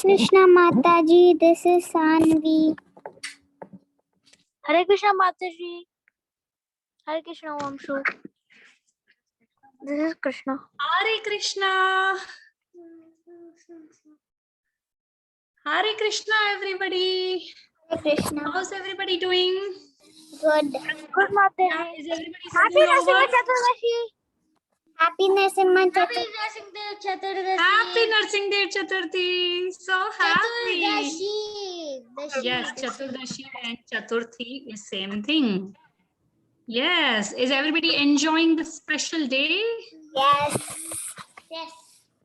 Krishna Mataji, this is Sanvi. Hare Krishna Mataji. Hare Krishna Vamshu. This is Krishna. Hare Krishna. Hare Krishna, everybody. Hare Krishna. How's everybody doing? Good. Good Mataji. Yeah, is everybody Happy settled over? Narasimha Chaturdashi. Happy Narasimha Happy Chaturdashi. Narasimha Chaturdashi. Happy Nursing Day Chaturthi. So happy. Chaturdashi. Yes, Chaturdashi and Chaturthi is same thing. Yes. Is everybody enjoying the special day? Yes. Yes.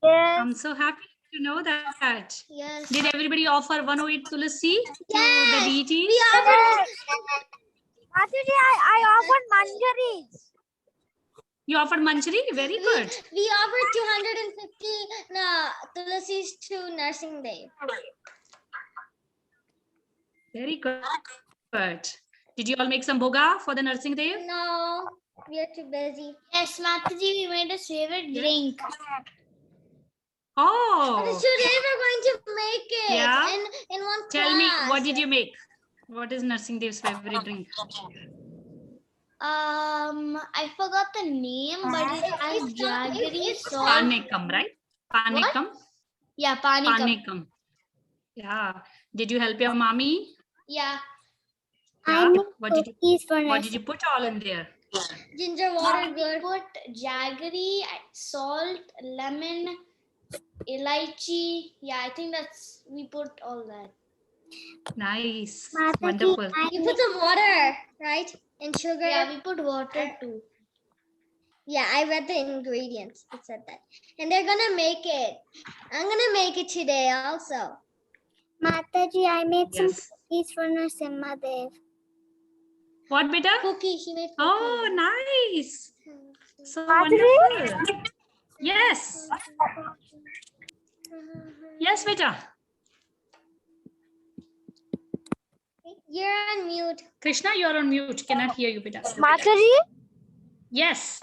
Yes. I'm so happy to know that. Yes. Did everybody offer 108 Tulasi to the deities? We offered. Mataji, I offered manjaris. You offered manjari? Very good. We offered 250 tulasis to Nursing Day. Very good. Did you all make some bhoga for the Nursing Day? No, we are too busy. Yes, Mataji, we made a favorite drink. Oh, Today we're going to make it Yeah? in one tell me, class. what did you make? What is Nursing Day's favorite drink? I forgot the name, but it has jaggery salt. Panekam, right? Panekam? Yeah, panikam. Panekam. Yeah. Did you help your mommy? Yeah. Yeah. I made What did you cookies for What us. did you put all in there? Ginger water, We good. put jaggery, salt, lemon, elaichi. Yeah, I think we put all that. Nice. Mataji, Wonderful. You put some water, right? And sugar. Yeah, we put water too. Yeah, I read the ingredients. It said that. And they're gonna make it. I'm gonna make it today also. Mataji, I made some Yes. cookies for Narasimha Dev. What, beta? Cookie, she made cookie. Oh, nice. So Mataji? wonderful. Yes. Yes, beta. You're on mute. Krishna, you're on mute. Cannot hear you, beta. Mataji, Yes.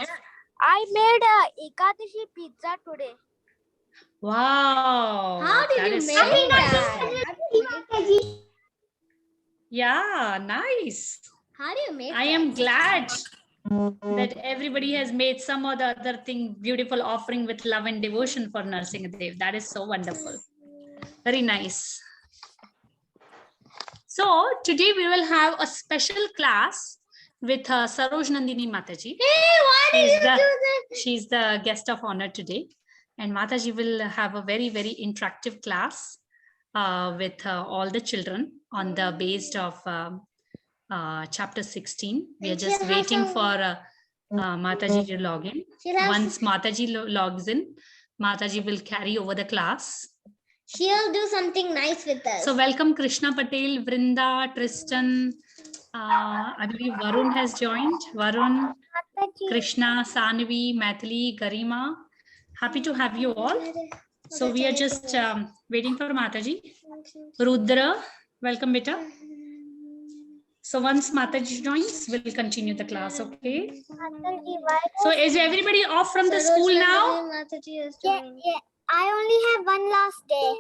I made a Ekadashi pizza today. Wow. How did that you is make so that? wonderful. Yeah, nice. How do you make I that? am glad that everybody has made some or the other thing, beautiful offering with love and devotion for Nursing Dev. That is so wonderful. Very nice. So today we will have a special class with Saroj Nandini Mataji. Hey, why did She's you the- do that? She's the guest of honor today. And Mataji will have a very, very interactive class with all the children on the based of chapter 16. We are And just she'll have waiting some- for Mataji to log in. She'll have Once Mataji logs in, Mataji will carry over the class. She'll do something nice with us. So welcome Krishna Patel, Vrinda, Tristan. I believe Varun has joined. Varun, Krishna, Sanvi, Mathili, Garima. Happy to have you all. So we are just waiting for Mataji. Rudra, welcome beta. So once Mataji joins, we'll continue the class, okay? So is everybody off from the school now? Yeah, I only have one last day.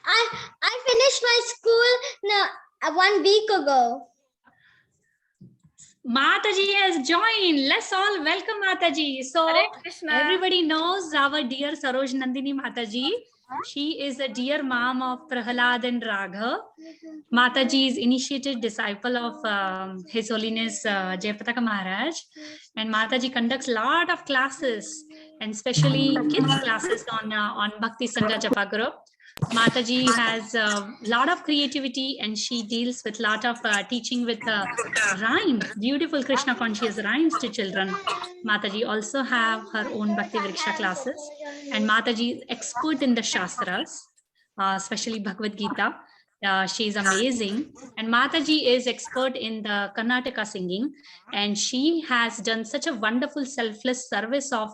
I finished my school 1 week ago. Mataji has joined. Let's all welcome Mataji. So everybody knows our dear Saroj Nandini Mataji. She is a dear mom of Prahalad and Raghav. Mataji is initiated disciple of His Holiness Jayapataka Maharaj. And Mataji conducts a lot of classes, and especially kids classes on Bhakti Sangha Japa group. Mataji has a lot of creativity, and she deals with a lot of teaching with rhymes, beautiful Krishna conscious rhymes to children. Mataji also have her own Bhakti Vriksha classes, and Mataji is expert in the Shastras, especially Bhagavad Gita. She is amazing, and Mataji is expert in the Karnataka singing, and she has done such a wonderful selfless service of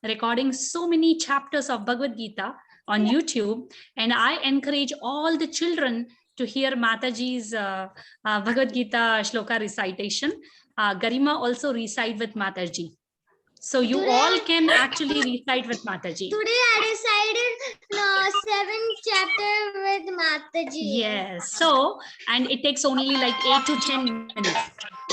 recording so many chapters of Bhagavad Gita on YouTube. And I encourage all the children to hear Mataji's Bhagavad Gita shloka recitation. Garima also recite with Mataji. So you all can actually recite with Mataji. Today I recited 7th chapter with Mataji. Yes. So, and it takes only like 8 to 10 minutes.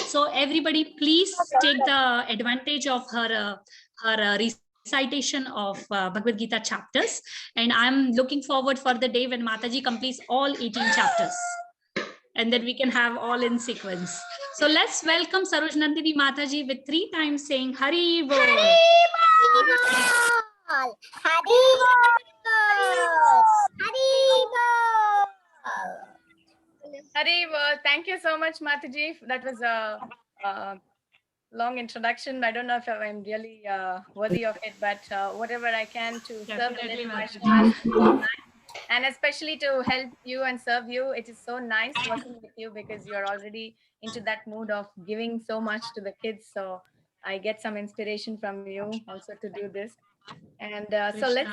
So everybody, please take the advantage of her recitation of Bhagavad Gita chapters. And I'm looking forward for the day when Mataji completes all 18 chapters. And then we can have all in sequence. So let's welcome Saroj Nandini Mataji with 3 times saying Hari Bol. Hari Bol. Hari Bol. Hari Bol. Hari Bol. Thank you so much, Mataji. That was a long introduction. I don't know if I'm really worthy of it, but whatever I can to serve the little Vaishnavas. And especially to help you and serve you. It is so nice working with you because you're already into that mood of giving so much to the kids. So I get some inspiration from you also to do this. And so let's,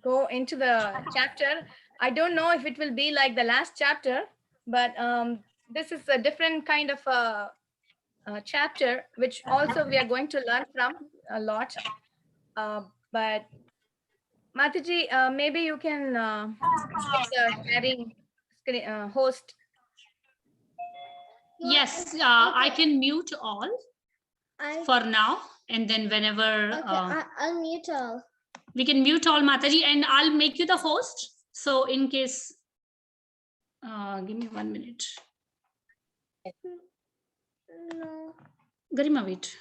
go into the chapter. I don't know if it will be like the last chapter, but this is a different kind of chapter, which also we are going to learn from a lot. But Mataji, maybe you can skip the sharing host. Yes, I can mute all for now. And then whenever... I'll mute all. We can mute all, Mataji, and I'll make you the host. So in case... give me 1 minute. No. Garima, wait.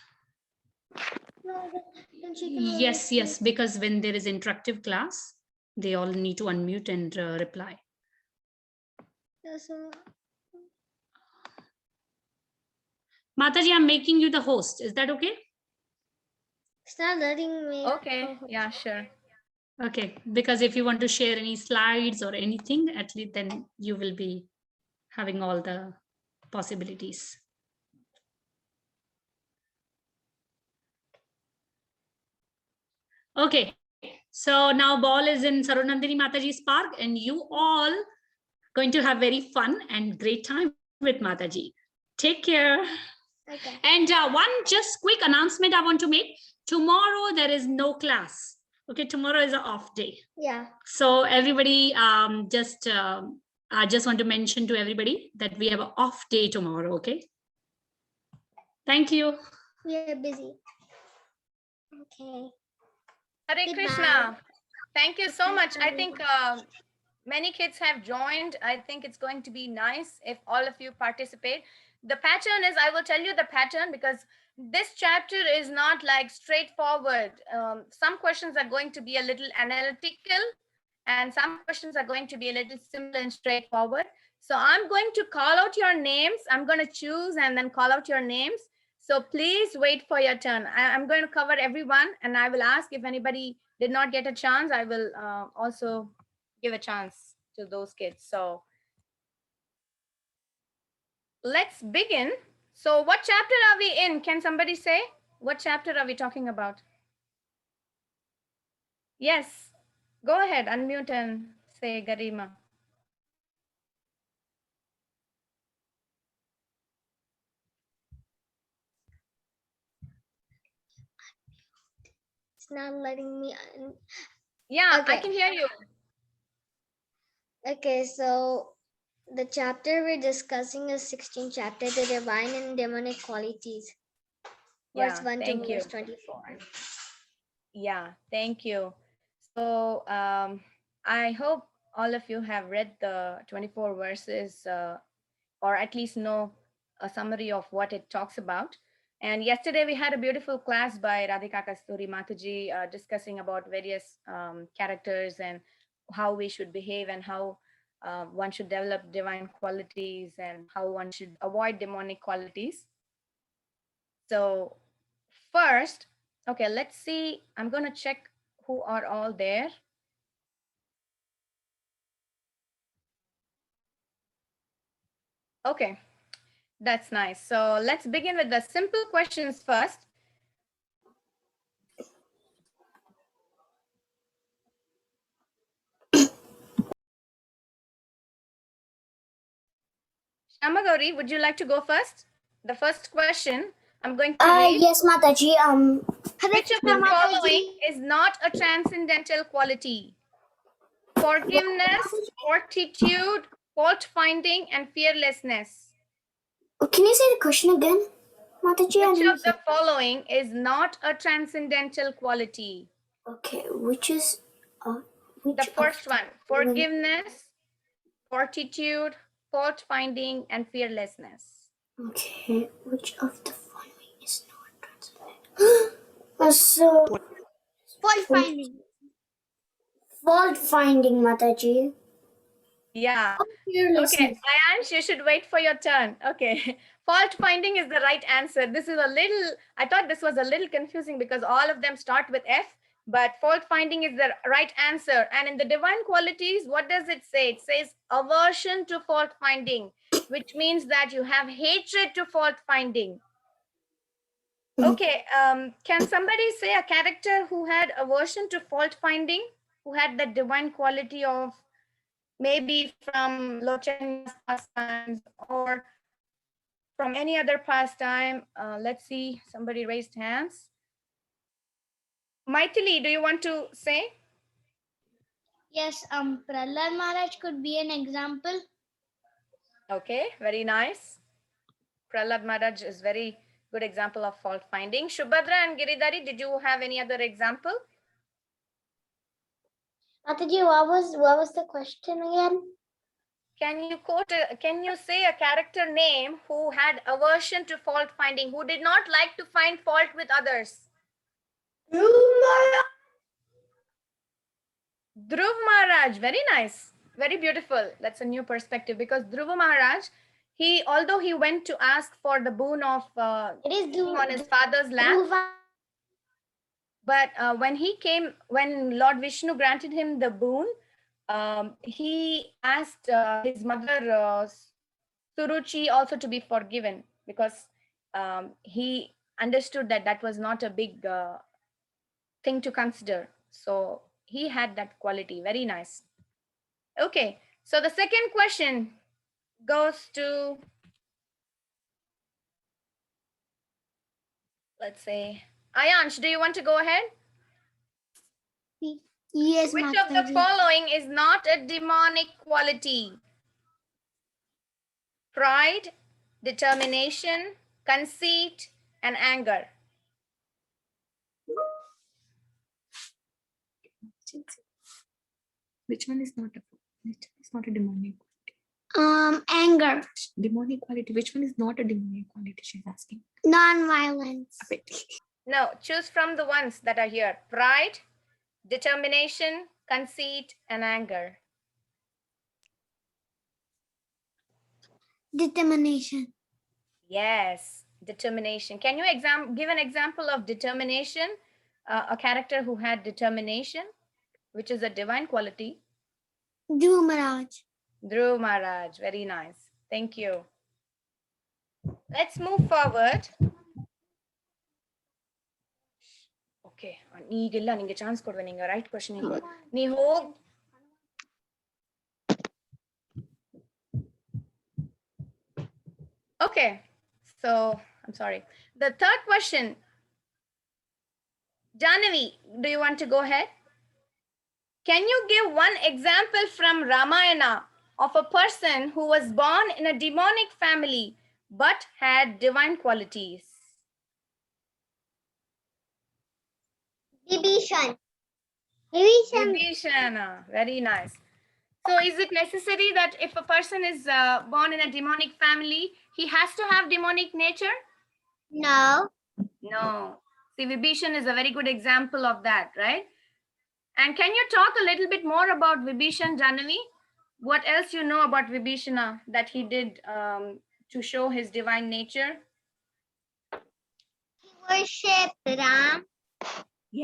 No, Yes, because when there is interactive class, they all need to unmute and reply. Yes, Mataji, I'm making you the host. Is that okay? it's not letting me. Okay, yeah, sure. Okay, because if you want to share any slides or anything, at least then you will be having all the possibilities. Okay, so now ball is in Saroj Nandini Mataji's park, and you all going to have very fun and great time with Mataji. Take care. Okay. And one just quick announcement I want to make. Tomorrow there is no class. Okay, tomorrow is an off day. Yeah. So everybody, I just want to mention to everybody that we have an off day tomorrow. Okay. Thank you. We are busy. Okay. Hare Goodbye. Krishna. Thank you so much. I think many kids have joined. I think it's going to be nice if all of you participate. The pattern is, I will tell you the pattern because this chapter is not like straightforward. Some questions are going to be a little analytical and some questions are going to be a little simple and straightforward. So I'm going to call out your names. I'm going to choose and then call out your names. So please wait for your turn. I'm going to cover everyone and I will ask if anybody did not get a chance. I will also give a chance to those kids. So let's begin. So what chapter are we in? Can somebody say? What chapter are we talking about? Yes, go ahead, unmute and say Garima. It's not letting me. Yeah, okay. I can hear you. Okay, so the chapter we're discussing is 16th chapter, the divine and demonic qualities. Verse 1 to verse 24. Yeah, thank you. So I hope all of you have read the 24 verses or at least know a summary of what it talks about. And yesterday we had a beautiful class by Radhika Kasturi Mataji discussing about various characters and how we should behave and how one should develop divine qualities and how one should avoid demonic qualities. So first, okay, let's see. I'm going to check who are all there. Okay, that's nice. So let's begin with the simple questions first. Shamagauri, would you like to go first? The first question I'm going to read. Yes, Mataji. Which of the following is not a transcendental quality? Forgiveness, fortitude, fault finding, and fearlessness. Can you say the question again, Mataji? Which of the following is not a transcendental quality? Okay, which is The first one, forgiveness, fortitude, fault finding, and fearlessness. Okay, which of the following is not transcendental? So Fault finding. fault finding, Mataji. Yeah. Fearlessness. Okay, Ayansh, you should wait for your turn. Okay. Fault finding is the right answer. This is a little, I thought this was a little confusing because all of them start with F, but fault finding is the right answer. And in the divine qualities, what does it say? It says aversion to fault finding, which means that you have hatred to fault finding. Okay, can somebody say a character who had aversion to fault finding, who had the divine quality of maybe from Lord Chaitanya's pastimes or from any other pastime? Let's see, somebody raised hands. Maithili, do you want to say? Yes, Prahlad Maharaj could be an example. Okay, very nice. Prahlad Maharaj is very good example of fault finding. Shubhadra and Giridhari, did you have any other example? Mataji, what was the question again? Can you quote? Can you say a character name who had aversion to fault finding, who did not like to find fault with others? Dhruv Maharaj, very nice, very beautiful. That's a new perspective because Dhruv Maharaj, although he went to ask for the boon of being on his father's lap, but when Lord Vishnu granted him the boon, he asked his mother Suruchi also to be forgiven because he understood that that was not a big thing to consider. So he had that quality. Very nice. Okay, so the second question goes to, let's say, Ayansh, do you want to go ahead? Yes, Which of the following is not a demonic quality? Pride, determination, conceit, and anger. Which one is not a demonic? Anger. Demonic quality. Which one is not a demonic quality? She's asking. Non-violence. No, choose from the ones that are here. Pride, determination, conceit, and anger. Determination. Yes, determination. Can you give an example of determination? A character who had determination, which is a divine quality. Dhruv Maharaj. Dhruv Maharaj, very nice. Thank you. Let's move forward. Okay, ನೀಗೆಲ್ಲ ನಿಂಗೆ chance ಕೊಡುವೆ ನಿಂಗೆ right question ನೀ ಹೋಗ್ Okay, so I'm sorry. The third question, Jahnavi, do you want to go ahead? Can you give one example from Ramayana of a person who was born in a demonic family but had divine qualities? Vibhishan. Vibhishana, very nice. So is it necessary that if a person is born in a demonic family, he has to have demonic nature? No. No. See, Vibhishan is a very good example of that, right? And can you talk a little bit more about Vibhishan, Jahnavi? What else you know about Vibhishana that he did to show his divine nature? He worshipped Ram.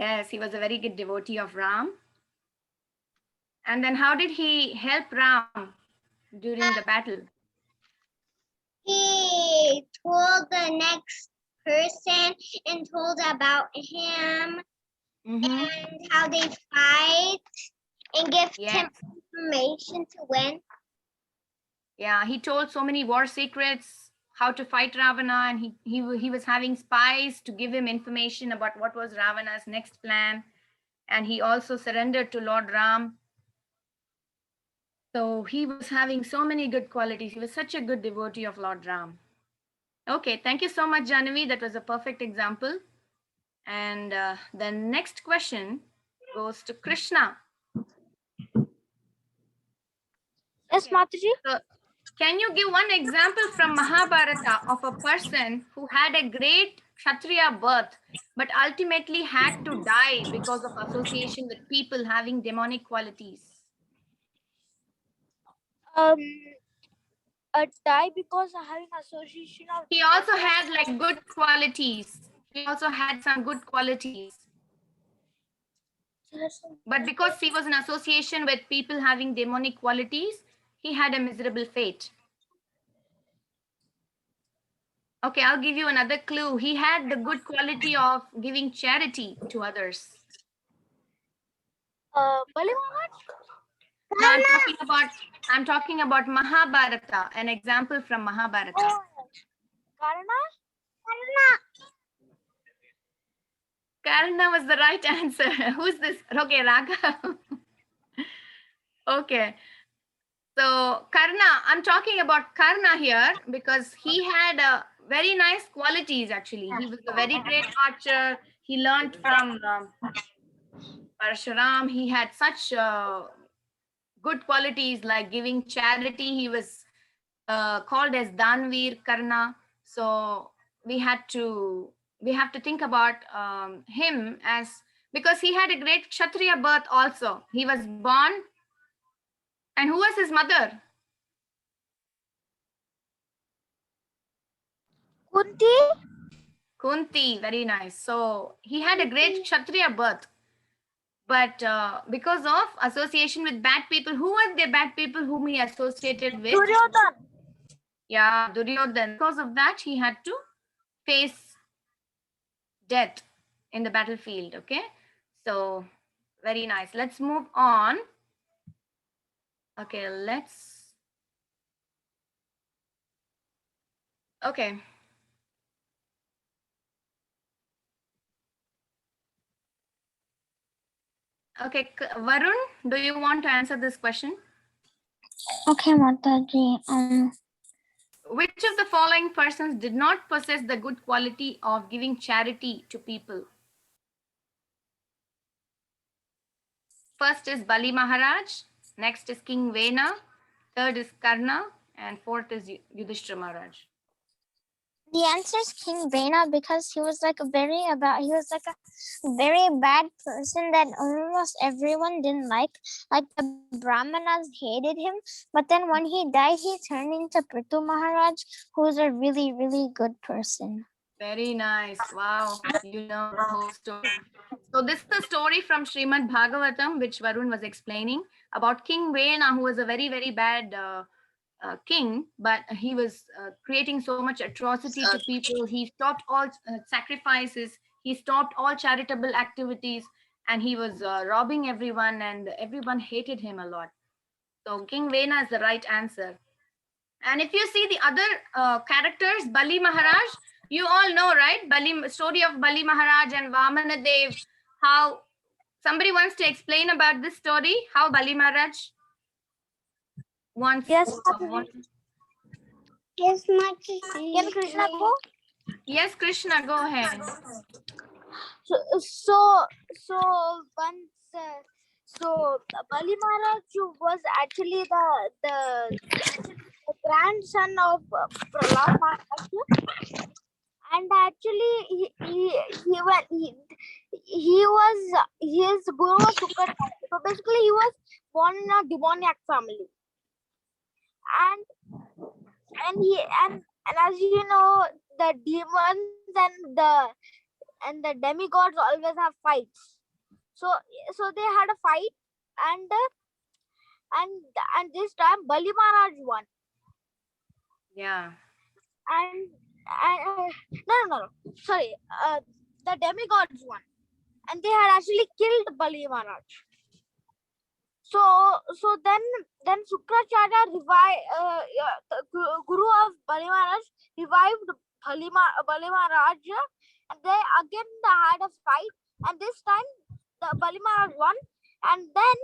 Yes, he was a very good devotee of Ram. And then how did he help Ram during the battle? He told the next person and told about him and how they fight and give him information to win. Yeah, he told so many war secrets, how to fight Ravana, and he was having spies to give him information about what was Ravana's next plan. And he also surrendered to Lord Ram. So he was having so many good qualities. He was such a good devotee of Lord Ram. Okay, thank you so much, Janavi. That was a perfect example. And the next question goes to Krishna. Yes, Mataji. So, can you give one example from Mahabharata of a person who had a great Kshatriya birth, but ultimately had to die because of association with people having demonic qualities? Die because of having association of. He also had like good qualities. He also had some good qualities. But because he was in association with people having demonic qualities, he had a miserable fate. Okay, I'll give you another clue. He had the good quality of giving charity to others. Bali No, I'm talking about Mahabharata, an example from Mahabharata. Karna? Karna was the right answer. Who's this? Okay, Raghav. Okay. So Karna, I'm talking about Karna here because he had very nice qualities actually. He was a very great archer. He learned from Parshuram. He had such good qualities like giving charity. He was called as Danveer Karna. So we have to think about him as, because he had a great Kshatriya birth also. He was born, and who was his mother? Kunti, very nice. So he had a great Kshatriya birth. But because of association with bad people, who were the bad people whom he associated with? Duryodhan. Yeah, Duryodhan. Because of that, he had to face death in the battlefield. Okay, so very nice. Let's move on. Okay, okay. Okay, Varun, do you want to answer this question? Okay, Mataji. Which of the following persons did not possess the good quality of giving charity to people? First is Bali Maharaj, next is King Vena, third is Karna, and fourth is Yudhishthira Maharaj. The answer is King Vena because he was like a very bad person that almost everyone didn't like. Like the Brahmanas hated him, but then when he died, he turned into Prithu Maharaj, who was a really, really good person. Very nice. Wow, you know the whole story. So this is the story from Srimad Bhagavatam, which Varun was explaining about King Vena, who was a very, very bad king, but he was creating so much atrocity to people. He stopped all sacrifices. He stopped all charitable activities, and he was robbing everyone, and everyone hated him a lot. So King Vena is the right answer. And if you see the other characters, Bali Maharaj, you all know, right? Story of Bali Maharaj and Vamana Dev. How somebody wants to explain about this story? How Bali Maharaj wants? Yes, yes, Mataji. Can Krishna go? Yes, Krishna, go ahead. So Bali Maharaj was actually the grandson of Prahlad Maharaj, and actually his guru was Sukarna. So basically, he was born in a demoniac family, and as you know, the demons and the demigods always have fights. So they had a fight, and this time Bali Maharaj won. Yeah. And no. Sorry, the demigods won, and they had actually killed Bali Maharaj. So then Sukracharya the Guru of Bali Maharaj revived Bali Maharaj, and they again had a fight, and this time the Bali Maharaj won, and then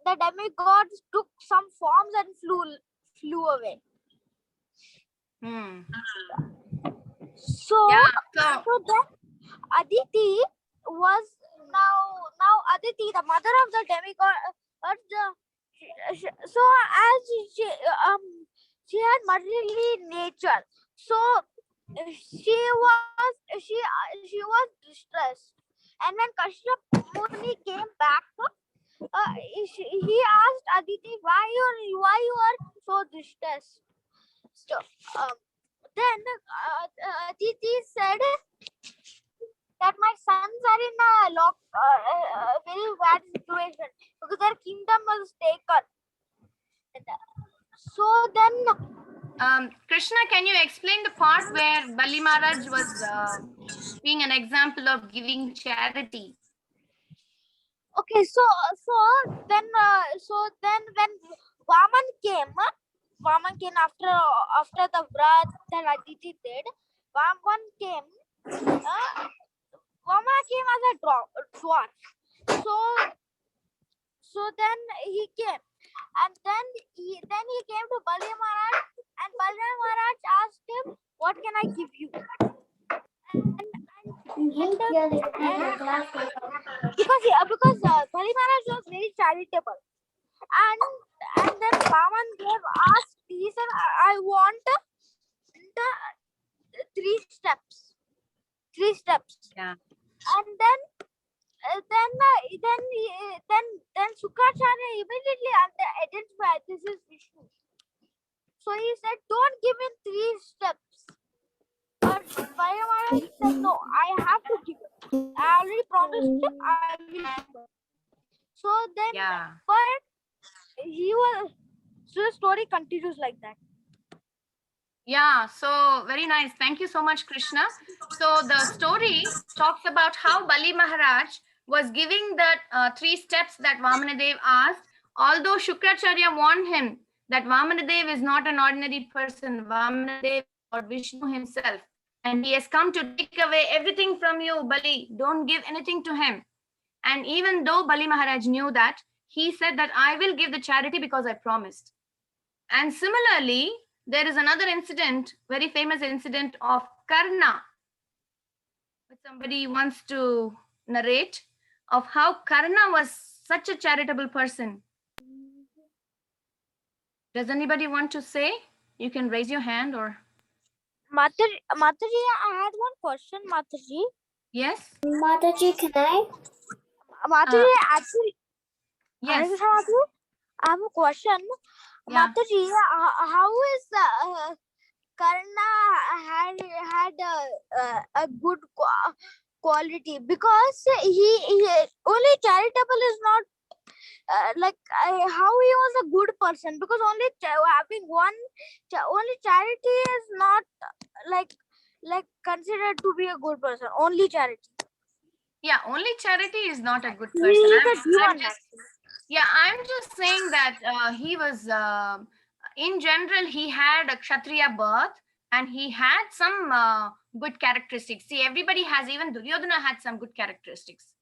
the demigods took some forms and flew away. Hmm. So Yeah. So so then Aditi was now Aditi, the mother of the demigod. So as she had materially nature, so she was distressed, and when Kashyap Muni came back, he asked Aditi, why you are so distressed. So then Aditi said that my sons are in a very bad situation because their kingdom was taken. So then Krishna, can you explain the part where Bali Maharaj was being an example of giving charity? okay, so then when Vaman came after the vrat that Aditi did. Vaman came. Vaman came as a dwarf. So then he came, and then he came to Bali Maharaj, and Bali Maharaj asked him, "What can I give you?" Because Bali Maharaj was very charitable, and then Vaman asked. He said, "I want the three steps, three steps." Yeah. And then Sukracharya immediately identified this is Vishnu. So he said, "Don't give me three steps." But Vayamara said, "No, I have to give it. I already promised him, I will give it." So then, Yeah. but so the story continues like that. Yeah, so very nice. Thank you so much, Krishna. So the story talks about how Bali Maharaj was giving the 3 steps that Vamanadev asked, although Shukracharya warned him that Vamanadev is not an ordinary person. Vamanadev is Lord Vishnu himself, and he has come to take away everything from you, Bali. Don't give anything to him. And even though Bali Maharaj knew that, he said that I will give the charity because I promised. And similarly, there is another incident, very famous incident of Karna, which somebody wants to narrate, of how Karna was such a charitable person. Does anybody want to say? You can raise your hand or... Mataji, I had one question, Mataji. Yes? Mataji, can I? Mataji, actually, Yes. I have a question. Yeah. Mataji, how is Karna had a good quality? Because he only charitable is not how he was a good person, because only having only charity is not like considered to be a good person. Only charity. Yeah, only charity is not a good He person. is a demon. I'm just saying that he was, in general, he had a Kshatriya birth and he had some good characteristics. See, everybody has, even Duryodhana had some good characteristics.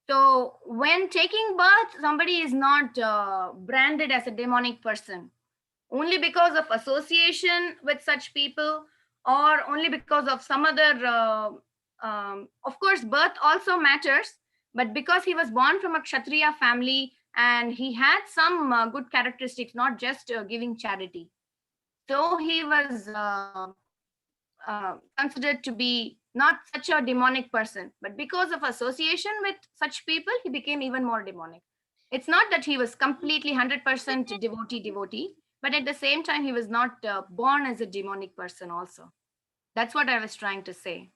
So when taking birth, somebody is not branded as a demonic person only because of association with such people, or only because of some other, of course, birth also matters, but because he was born from a Kshatriya family and he had some good characteristics, not just giving charity. So he was considered to be not such a demonic person, but because of association with such people, he became even more demonic. It's not that he was completely 100% devotee, but at the same time, he was not born as a demonic person also. That's what I was trying to say.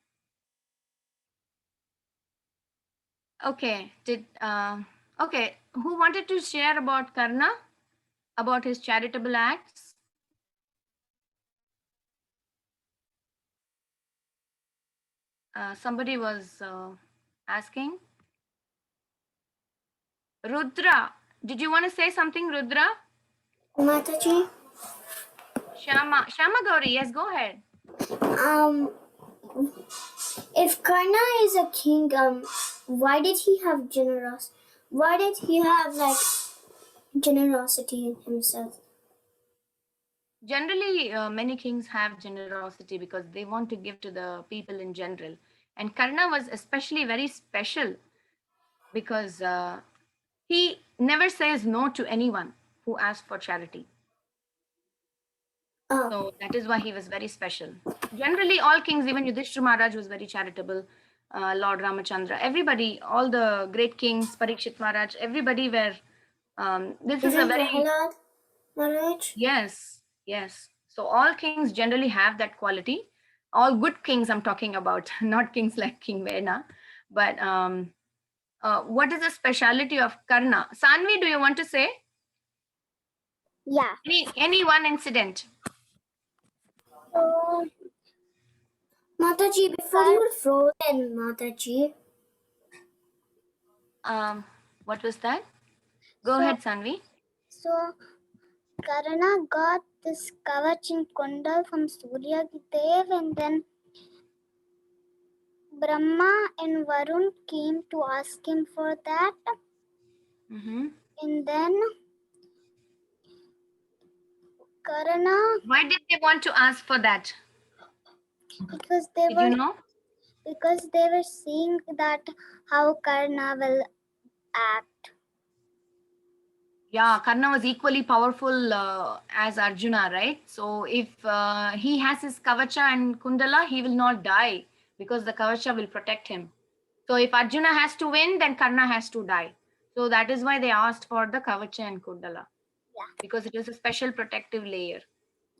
Okay, okay, who wanted to share about Karna, about his charitable acts? Somebody was asking. Rudra, did you want to say something, Rudra? Mataji, Shama Gauri, yes, go ahead. If Karna is a king, why did he have Why did he have like generosity in himself? Generally, many kings have generosity because they want to give to the people in general. And Karna was especially very special because he never says no to anyone who asks for charity. Oh, So that is why he was very special. Generally, all kings, even Yudhishthira Maharaj was very charitable. Lord Ramachandra, everybody, all the great kings, Parikshit Maharaj, everybody were. This is a isn't very Prahalad Maharaj? yes, yes. So all kings generally have that quality. All good kings I'm talking about, not kings like King Vena. But what is the speciality of Karna? Sanvi, do you want to say Yeah. any one incident? So Mataji, before you were frozen, Mataji. What was that? Go So- ahead, Sanvi. So Karna got this kavach and kundal from Surya Dev, and then Brahma and Varun came to ask him for that, Mm-hmm. and then Karna, Why did they want to ask for that? because they Did were you know? seeing that how Karna will act. Yeah, Karna was equally powerful as Arjuna, right? So if he has his kavacha and kundala, he will not die because the kavacha will protect him. So if Arjuna has to win, then Karna has to die. So that is why they asked for the kavacha and kundala. Yeah. Because it is a special protective layer.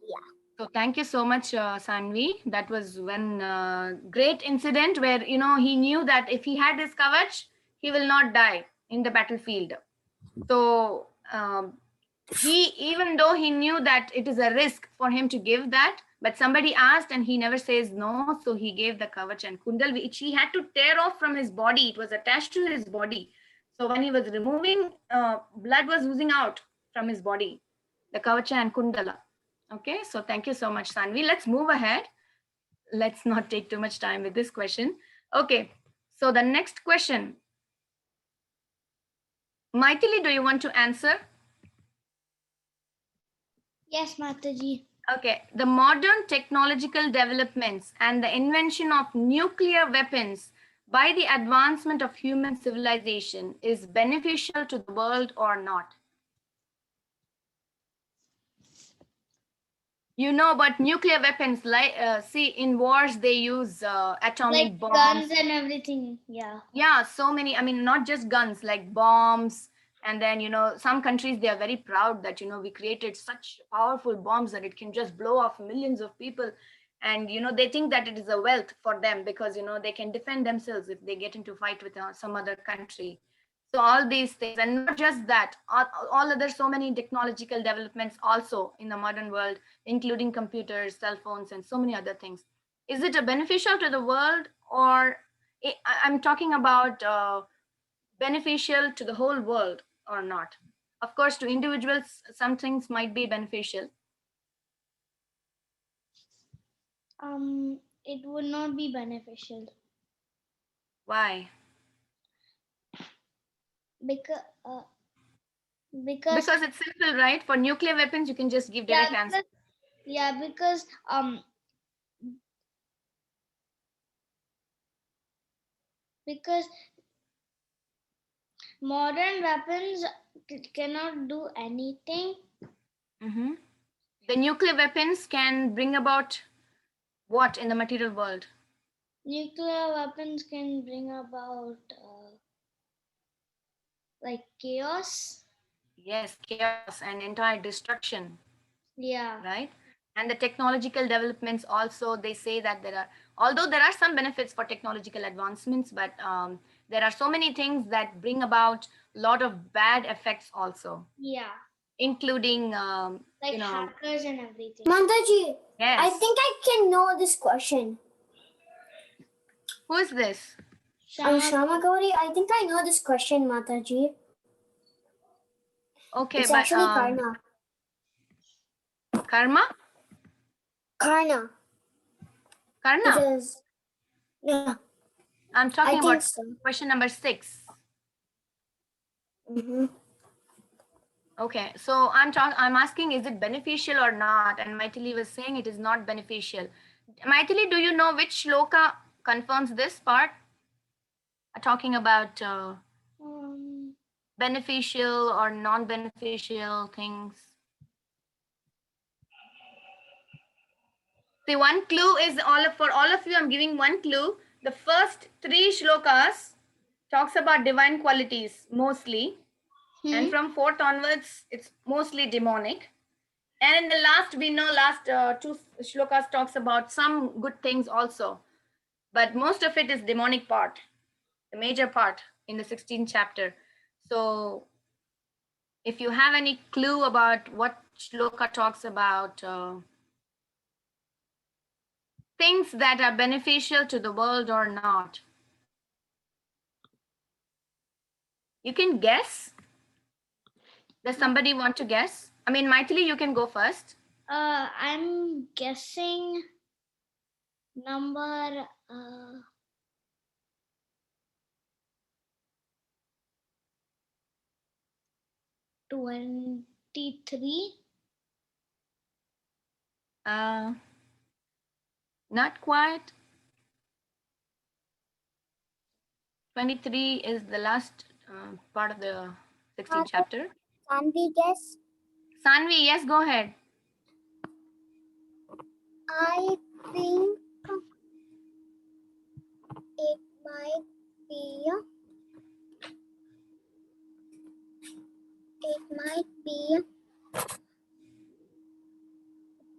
Yeah. So thank you so much, Sanvi. That was one great incident where, you know, he knew that if he had his kavach, he will not die in the battlefield. So he, even though he knew that it is a risk for him to give that, but somebody asked and he never says no. So he gave the kavach and kundal, which he had to tear off from his body. It was attached to his body. So when he was removing, blood was oozing out from his body, the kavacha and kundala. Okay, so thank you so much, Sanvi. Let's move ahead. Let's not take too much time with this question. Okay, so the next question. Maithili, do you want to answer? Yes, Mataji. Okay, the modern technological developments and the invention of nuclear weapons by the advancement of human civilization is beneficial to the world or not? You know about nuclear weapons, like see, in wars they use atomic Like bombs. guns and everything. Yeah. Yeah, so many, I mean, not just guns, like bombs. And then, you know, some countries, they are very proud that, you know, we created such powerful bombs that it can just blow off millions of people. And, you know, they think that it is a wealth for them because, you know, they can defend themselves if they get into fight with some other country. So all these things, and not just that, all other so many technological developments also in the modern world, including computers, cell phones, and so many other things. Is it a beneficial to the world, or I'm talking about beneficial to the whole world or not? Of course, to individuals, some things might be beneficial. It would not be beneficial Why? because Because it's simple, right? For nuclear weapons, you can just give direct answer. because modern weapons cannot do anything. Mm-hmm. The nuclear weapons can bring about what in the material world? Nuclear weapons can bring about like chaos. Yes, chaos and entire destruction, Yeah. right? And the technological developments also, they say that although there are some benefits for technological advancements, but there are so many things that bring about a lot of bad effects also. Yeah. Including, like hackers and everything. Mataji, yes. I think I can know this question. Who is this? Shama Gauri, I think I know this question, Mataji. Okay, It's but actually Karna. Karma? Karna. Karna? Because, yeah, I'm talking I think about so. question number 6. Mm-hmm. Okay, so I'm asking, is it beneficial or not? And Maithili was saying it is not beneficial. Maithili, do you know which shloka confirms this part? Talking about beneficial or non-beneficial things. See, one clue is for all of you, I'm giving one clue. The first 3 shlokas talks about divine qualities mostly. And from 4th onwards, it's mostly demonic. And in the last, we know last 2 shlokas talks about some good things also. But most of it is demonic part, the major part in the 16th chapter. So if you have any clue about what shloka talks about things that are beneficial to the world or not, you can guess. Does somebody want to guess? I mean, Maithili, you can go first. I'm guessing number 23. Not quite. 23 is the last part of the 16th chapter. Sanvi, guess? Sanvi, yes, go ahead. I think it might be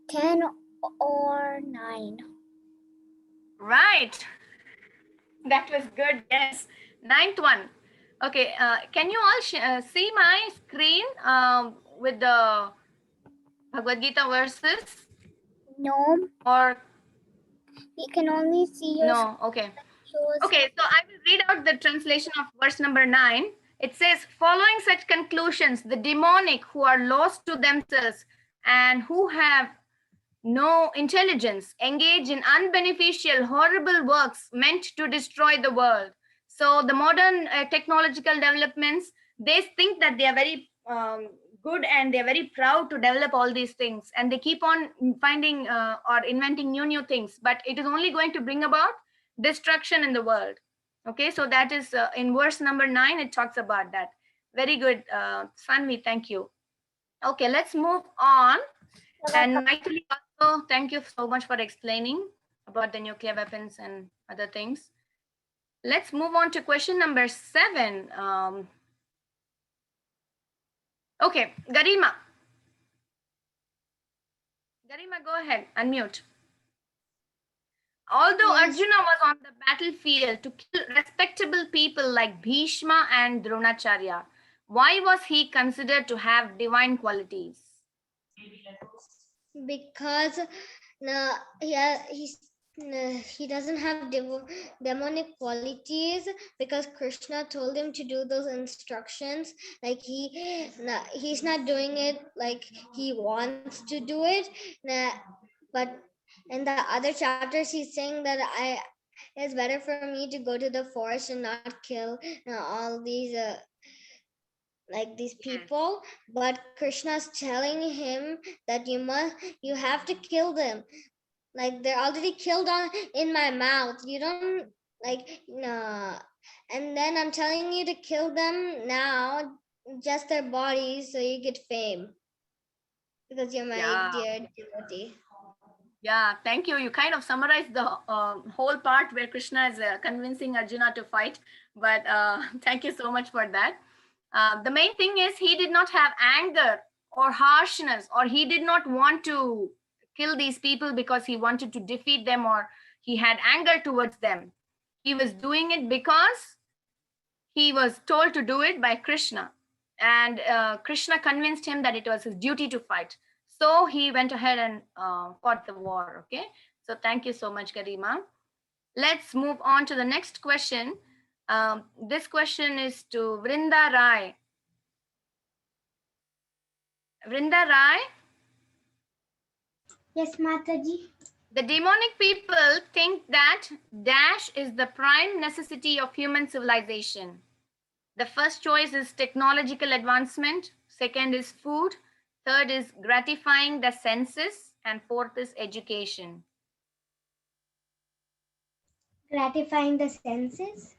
10 or 9. Right. That was good. Yes. 9th one. Okay. Can you all see my screen with the Bhagavad Gita verses? No, Or you can only see your no? Okay. shows. Okay. So I will read out the translation of verse number 9. It says, following such conclusions, the demonic who are lost to themselves and who have no intelligence engage in unbeneficial, horrible works meant to destroy the world. So the modern technological developments, they think that they are very good and they're very proud to develop all these things, and they keep on finding or inventing new things, but it is only going to bring about destruction in the world. Okay, so that is in verse number 9, it talks about that. Very good, Sanvi, thank you. Okay, let's move on. And Maithili, also, thank you so much for explaining about the nuclear weapons and other things. Let's move on to question number 7. Okay, Garima. Garima, go ahead, unmute. Although Yes. Arjuna was on the battlefield to kill respectable people like Bhishma and Dronacharya, why was he considered to have divine qualities? Because he doesn't have demonic qualities, because Krishna told him to do those instructions. Like he's not doing it like he wants to do it. But in the other chapters, he's saying that it's better for me to go to the forest and not kill all these like these people. But Krishna's telling him that you have to kill them. Like they're already killed in my mouth. You don't like no. And then I'm telling you to kill them now, just their bodies, so you get fame, because you're my dear devotee. Yeah, thank you. You kind of summarized the whole part where Krishna is convincing Arjuna to fight. But thank you so much for that. The main thing is he did not have anger or harshness, or he did not want to kill these people because he wanted to defeat them or he had anger towards them. He was doing it because he was told to do it by Krishna. And Krishna convinced him that it was his duty to fight. So he went ahead and fought the war. Okay. So thank you so much, Garima. Let's move on to the next question. This question is to Vrinda Rai. Vrinda Rai. Yes, Mataji. The demonic people think that dash is the prime necessity of human civilization. The first choice is technological advancement, second is food, third is gratifying the senses, and fourth is education. Gratifying the senses.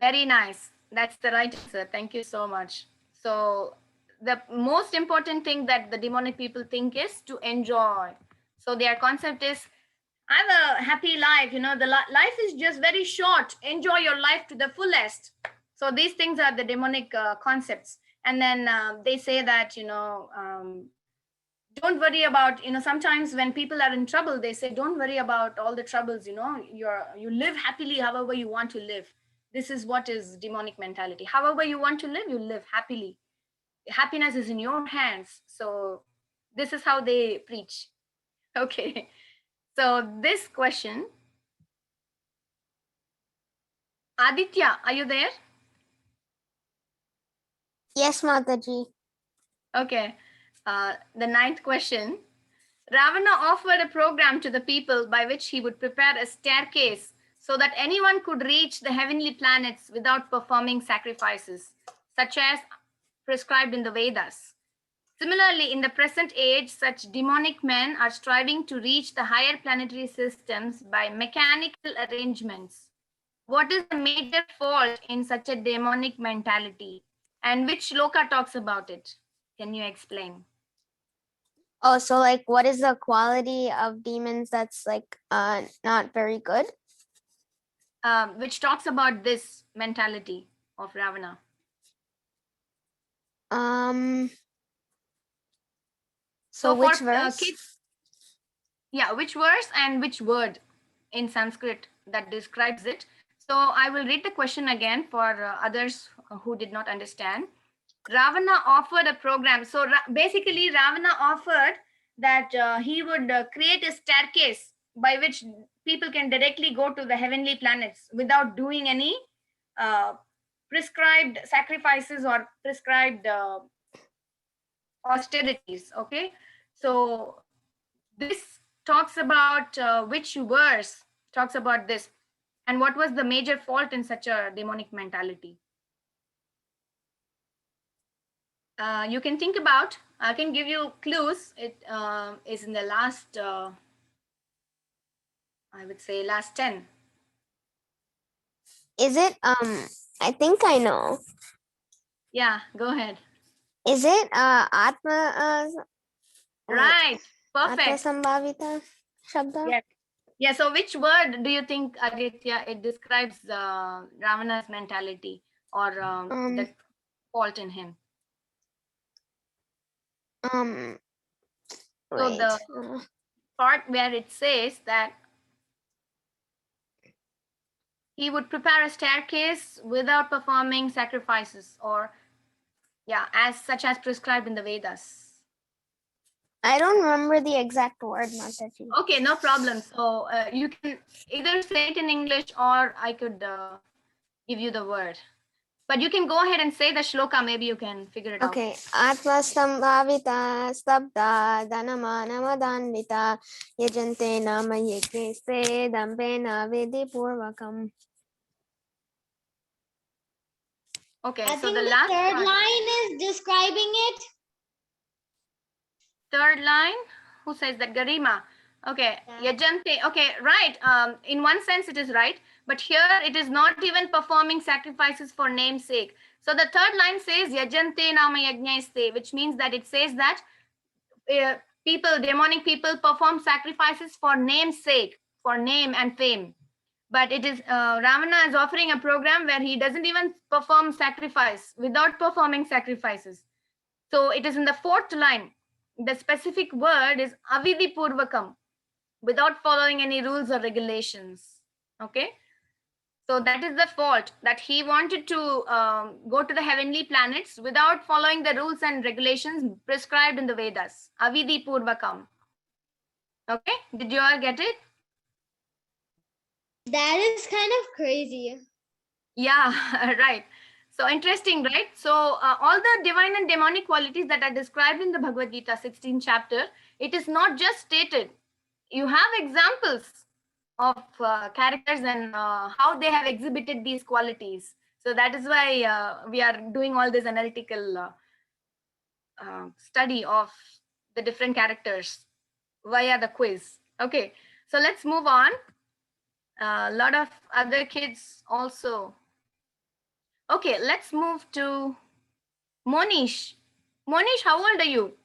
Very nice. That's the right answer. Thank you so much. So the most important thing that the demonic people think is to enjoy. So their concept is, have a happy life. You know, the life is just very short. Enjoy your life to the fullest. So these things are the demonic concepts. And then they say that, don't worry about, sometimes when people are in trouble, they say, don't worry about all the troubles. You live happily however you want to live. This is what is demonic mentality. However you want to live, you live happily. Happiness is in your hands. So this is how they preach. Okay. So this question, Aditya, are you there? Yes, Mataji. Okay. The ninth question. Ravana offered a program to the people by which he would prepare a staircase so that anyone could reach the heavenly planets without performing sacrifices, such as prescribed in the Vedas. Similarly, in the present age, such demonic men are striving to reach the higher planetary systems by mechanical arrangements. What is the major fault in such a demonic mentality? And which shloka talks about it? Can you explain? Oh, so like what is the quality of demons that's like not very good? Which talks about this mentality of Ravana. So which for verse? kids, yeah, which verse and which word in Sanskrit that describes it? So I will read the question again for others who did not understand. Ravana offered a program. So basically, Ravana offered that he would create a staircase by which people can directly go to the heavenly planets without doing any prescribed sacrifices or prescribed austerities. Okay, so this talks about which verse talks about this, and what was the major fault in such a demonic mentality? You can think about. I can give you clues. It is in the last, I would say, last 10. Is it I think I know. Yeah, go ahead. Is it Atma Right, Atma perfect. Sambhavita Shabda? Yes. Yeah, so which word do you think, Aditya, it describes Ravana's mentality or the fault in him? Wait. So the part where it says that he would prepare a staircase without performing sacrifices, or as such as prescribed in the Vedas. I don't remember the exact word, Mataji. Okay, no problem. So you can either say it in English or I could give you the word. But you can go ahead and say the shloka. Maybe you can figure it out. Okay. Atma Sambhavita Stabda Dhanamanamadandita Yajante Nama Yekese Dampena Vedi Purvakam. Okay, I so think the the last third part. line is describing it. Third line, who says that? Garima. Okay, Yeah. Yajante. Okay, right. In one sense, it is right, but here it is not even performing sacrifices for name's sake. So the third line says Yajante Nama Yajnaiste, which means that it says that people, demonic people, perform sacrifices for name's sake, for name and fame. But it is Ravana is offering a program where he doesn't even perform sacrifice without performing sacrifices. So it is in the fourth line. The specific word is avidhi purvakam, without following any rules or regulations. Okay. So that is the fault, that he wanted to go to the heavenly planets without following the rules and regulations prescribed in the Vedas. Avidhi purvakam. Okay. Did you all get it? That is kind of crazy. Yeah, right. So interesting, right? So all the divine and demonic qualities that are described in the Bhagavad Gita 16th chapter, it is not just stated. You have examples of characters and how they have exhibited these qualities. So that is why we are doing all this analytical study of the different characters via the quiz. Okay, so let's move on. A lot of other kids also. Okay, let's move to Monish. Monish, how old are you?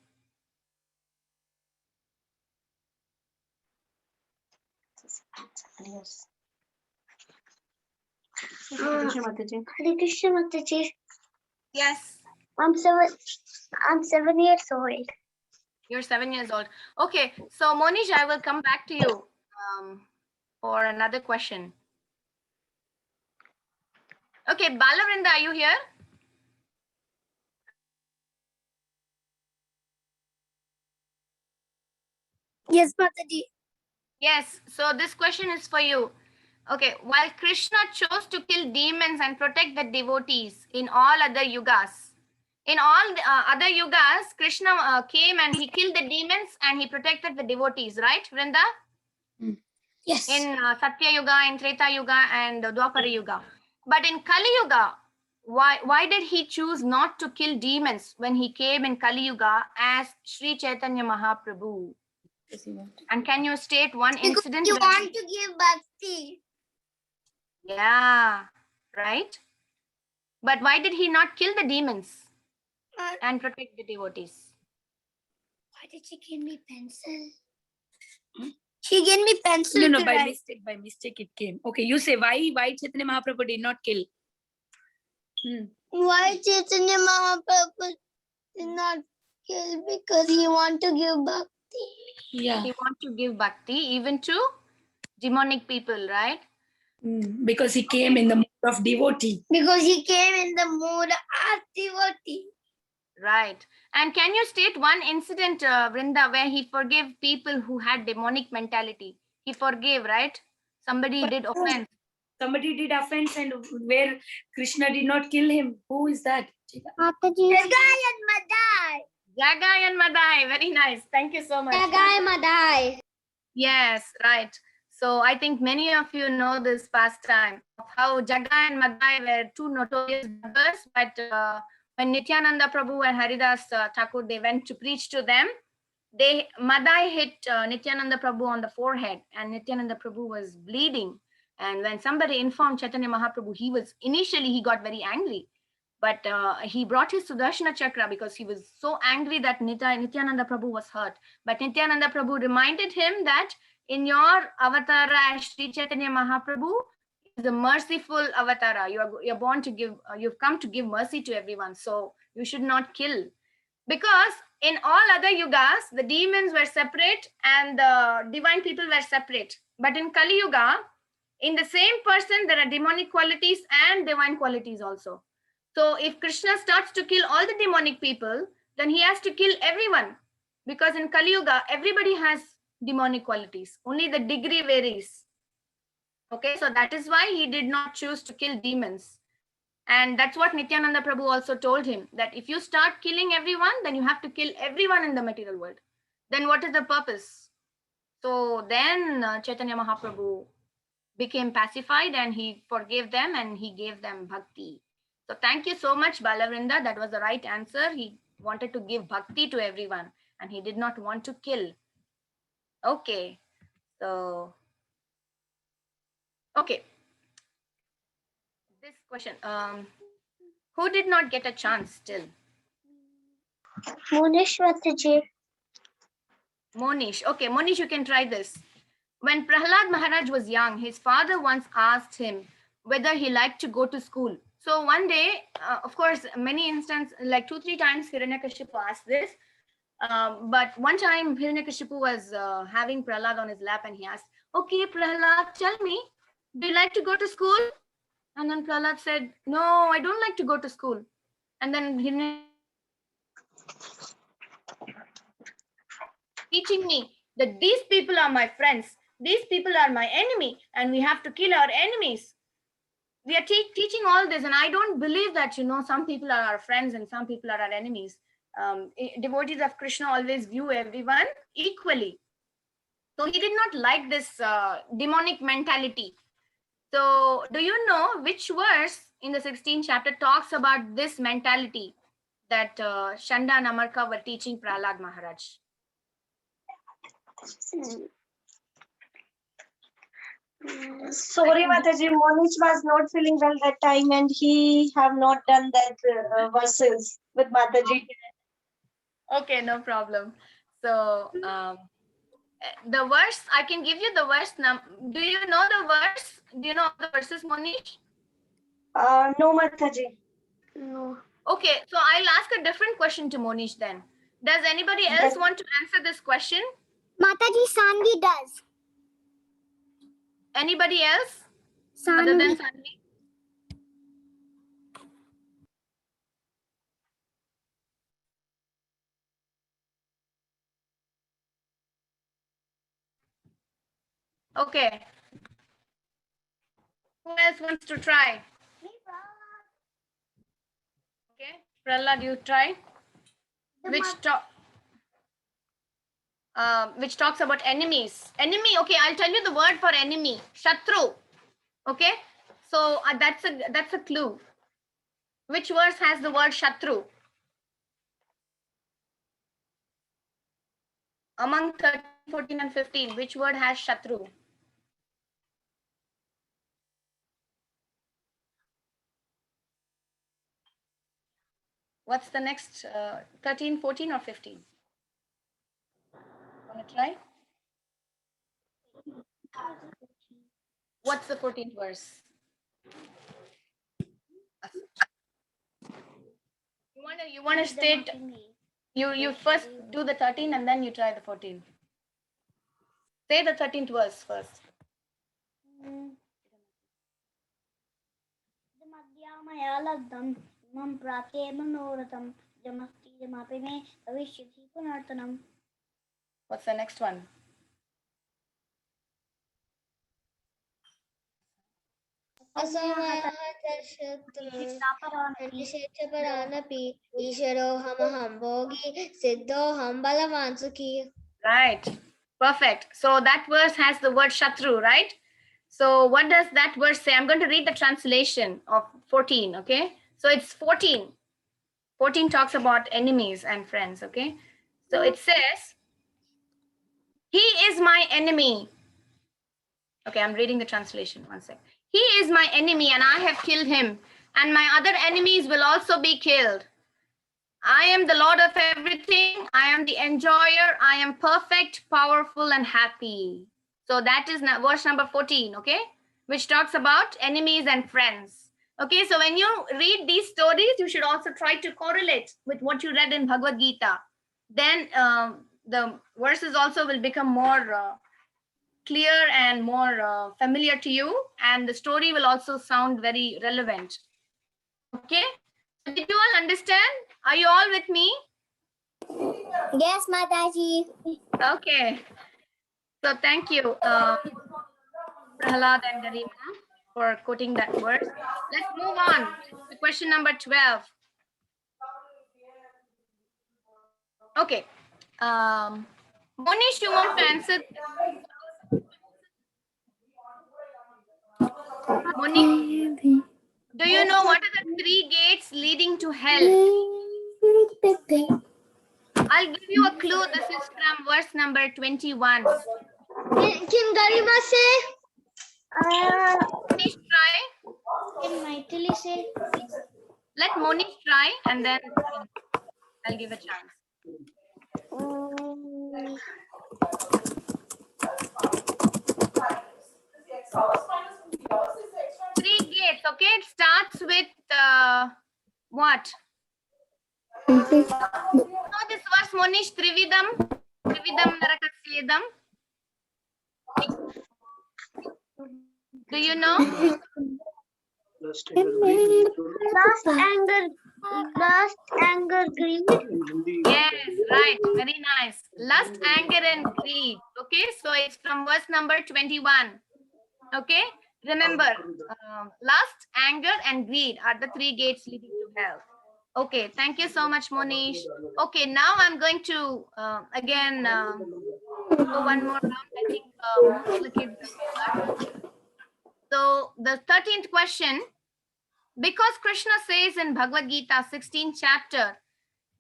Hare Krishna Mataji. Yes, I'm 7 years old. you're 7 years old. Okay, so Monish, I will come back to you for another question. Okay, Balavrinda, are you here? Yes, Mataji. Yes, so this question is for you. Okay, while Krishna chose to kill demons and protect the devotees in all other yugas, in all the, other yugas, Krishna came and he killed the demons and he protected the devotees, right, Vrinda? Yes. In Satya Yuga, in Treta Yuga, and Dwapara Yuga. But in Kali Yuga, why did he choose not to kill demons when he came in Kali Yuga as Sri Chaitanya Mahaprabhu? And can you state one incident? You where- want to give bhakti. Yeah, right. But why did he not kill the demons and protect the devotees? Why did she give me pencil? She gave me pencil. No, to by write. mistake it came. Okay, you say why Chaitanya Mahaprabhu did not kill? Why Chaitanya Mahaprabhu did not kill? Because he want to give bhakti. Yeah. He wants to give bhakti even to demonic people, right? Because he came in the mood of devotee. Because he came in the mood of devotee. Right. And can you state one incident, Vrinda, where he forgave people who had demonic mentality? He forgave, right? Somebody did offense. Somebody did offense and where Krishna did not kill him. Who is that? Mataji. Jagai and Madai. Jagai and Madai. Very nice. Thank you so much. Jagai Madai. Yes, right. So I think many of you know this pastime of how Jagai and Madai were two notorious brothers, but when Nityananda Prabhu and Haridas Thakur, they went to preach to them, Madai hit Nityananda Prabhu on the forehead and Nityananda Prabhu was bleeding. And when somebody informed Chaitanya Mahaprabhu, he got very angry. But he brought his Sudarshana Chakra because he was so angry that Nityananda Prabhu was hurt. But Nityananda Prabhu reminded him that in your avatara as Sri Chaitanya Mahaprabhu is a merciful avatara. You're born to give, you've come to give mercy to everyone. So you should not kill. Because in all other yugas, the demons were separate and the divine people were separate. But in Kali Yuga, in the same person, there are demonic qualities and divine qualities also. So if Krishna starts to kill all the demonic people, then he has to kill everyone. Because in Kali Yuga, everybody has demonic qualities. Only the degree varies. Okay, so that is why he did not choose to kill demons. And that's what Nityananda Prabhu also told him, that if you start killing everyone, then you have to kill everyone in the material world. Then what is the purpose? So then Chaitanya Mahaprabhu became pacified and he forgave them and he gave them bhakti. So thank you so much, Balavrinda. That was the right answer. He wanted to give bhakti to everyone and he did not want to kill. Okay, so, okay. This question, who did not get a chance still? Monish Mataji. Monish. Okay, Monish, you can try this. When Prahlad Maharaj was young, his father once asked him whether he liked to go to school. So one day, of course, many instances, like 2-3 times Hiranyakashipu asked this. But one time Hiranyakashipu was having Prahlad on his lap and he asked, okay, Prahlad, tell me, do you like to go to school? And then Prahlad said, no, I don't like to go to school. And then Hiranyakashipu teaching me that these people are my friends, these people are my enemy, and we have to kill our enemies. we are teaching all this, and I don't believe that, some people are our friends and some people are our enemies. Devotees of Krishna always view everyone equally. So he did not like this demonic mentality. So do you know which verse in the 16th chapter talks about this mentality that Shanda and Amarka were teaching Prahlad Maharaj? Sorry, Mataji, Monish was not feeling well that time and he have not done that verses with Mataji. Okay, no problem. So the verse, I can give you the verse. Do you know the verse? Do you know the verses, Monish? No, Mataji. No. Okay, so I'll ask a different question to Monish then. Does anybody else want to answer this question? Mataji, Sanvi does. Anybody else? Other than Sanvi? Okay. Who else wants to try? Okay, Prahlad, you try. Which talks about enemies. Enemy, okay, I'll tell you the word for enemy. Shatru. Okay, so that's a clue. Which verse has the word Shatru? Among 13, 14 and 15, which word has Shatru? What's the next 13, 14 or 15? Want to try? What's the 14th verse? You want to state, you first do the 13 and then you try the 14. Say the 13th verse first. What's the next one? Right. Perfect. So that verse has the word Shatru, right? So what does that verse say? I'm going to read the translation of 14, okay? So it's 14. 14 talks about enemies and friends, okay? So it says, he is my enemy. Okay, I'm reading the translation. One sec. He is my enemy and I have killed him, and my other enemies will also be killed. I am the Lord of everything. I am the enjoyer. I am perfect, powerful, and happy. So that is verse number 14, okay? Which talks about enemies and friends. Okay, so when you read these stories, you should also try to correlate with what you read in Bhagavad Gita. Then the verses also will become more clear and more familiar to you, and the story will also sound very relevant. Okay, did you all understand? Are you all with me? Yes, Mataji. Okay, so thank you, Prahlad and Garima, for quoting that verse. Let's move on to question number 12. Okay, Monish, you want to answer? Monish, do you know what are the 3 gates leading to hell? I'll give you a clue. This is from verse number 21. Can Garima say? Monish try. Can Maithili say? Let Monish try and then I'll give a chance. 3 gates, okay? It starts with what? You know this verse, Monish? Trividam Narakasyedam. Do you know? Lust, anger, greed. Yes, right. Very nice. Lust, anger, and greed. Okay, so it's from verse number 21. Okay, Remember, lust, anger, and greed are the 3 gates leading to hell. Okay, thank you so much, Monish. Okay, now I'm going to again go one more round. I think most of the kids are here. So the 13th question, because Krishna says in Bhagavad Gita 16th chapter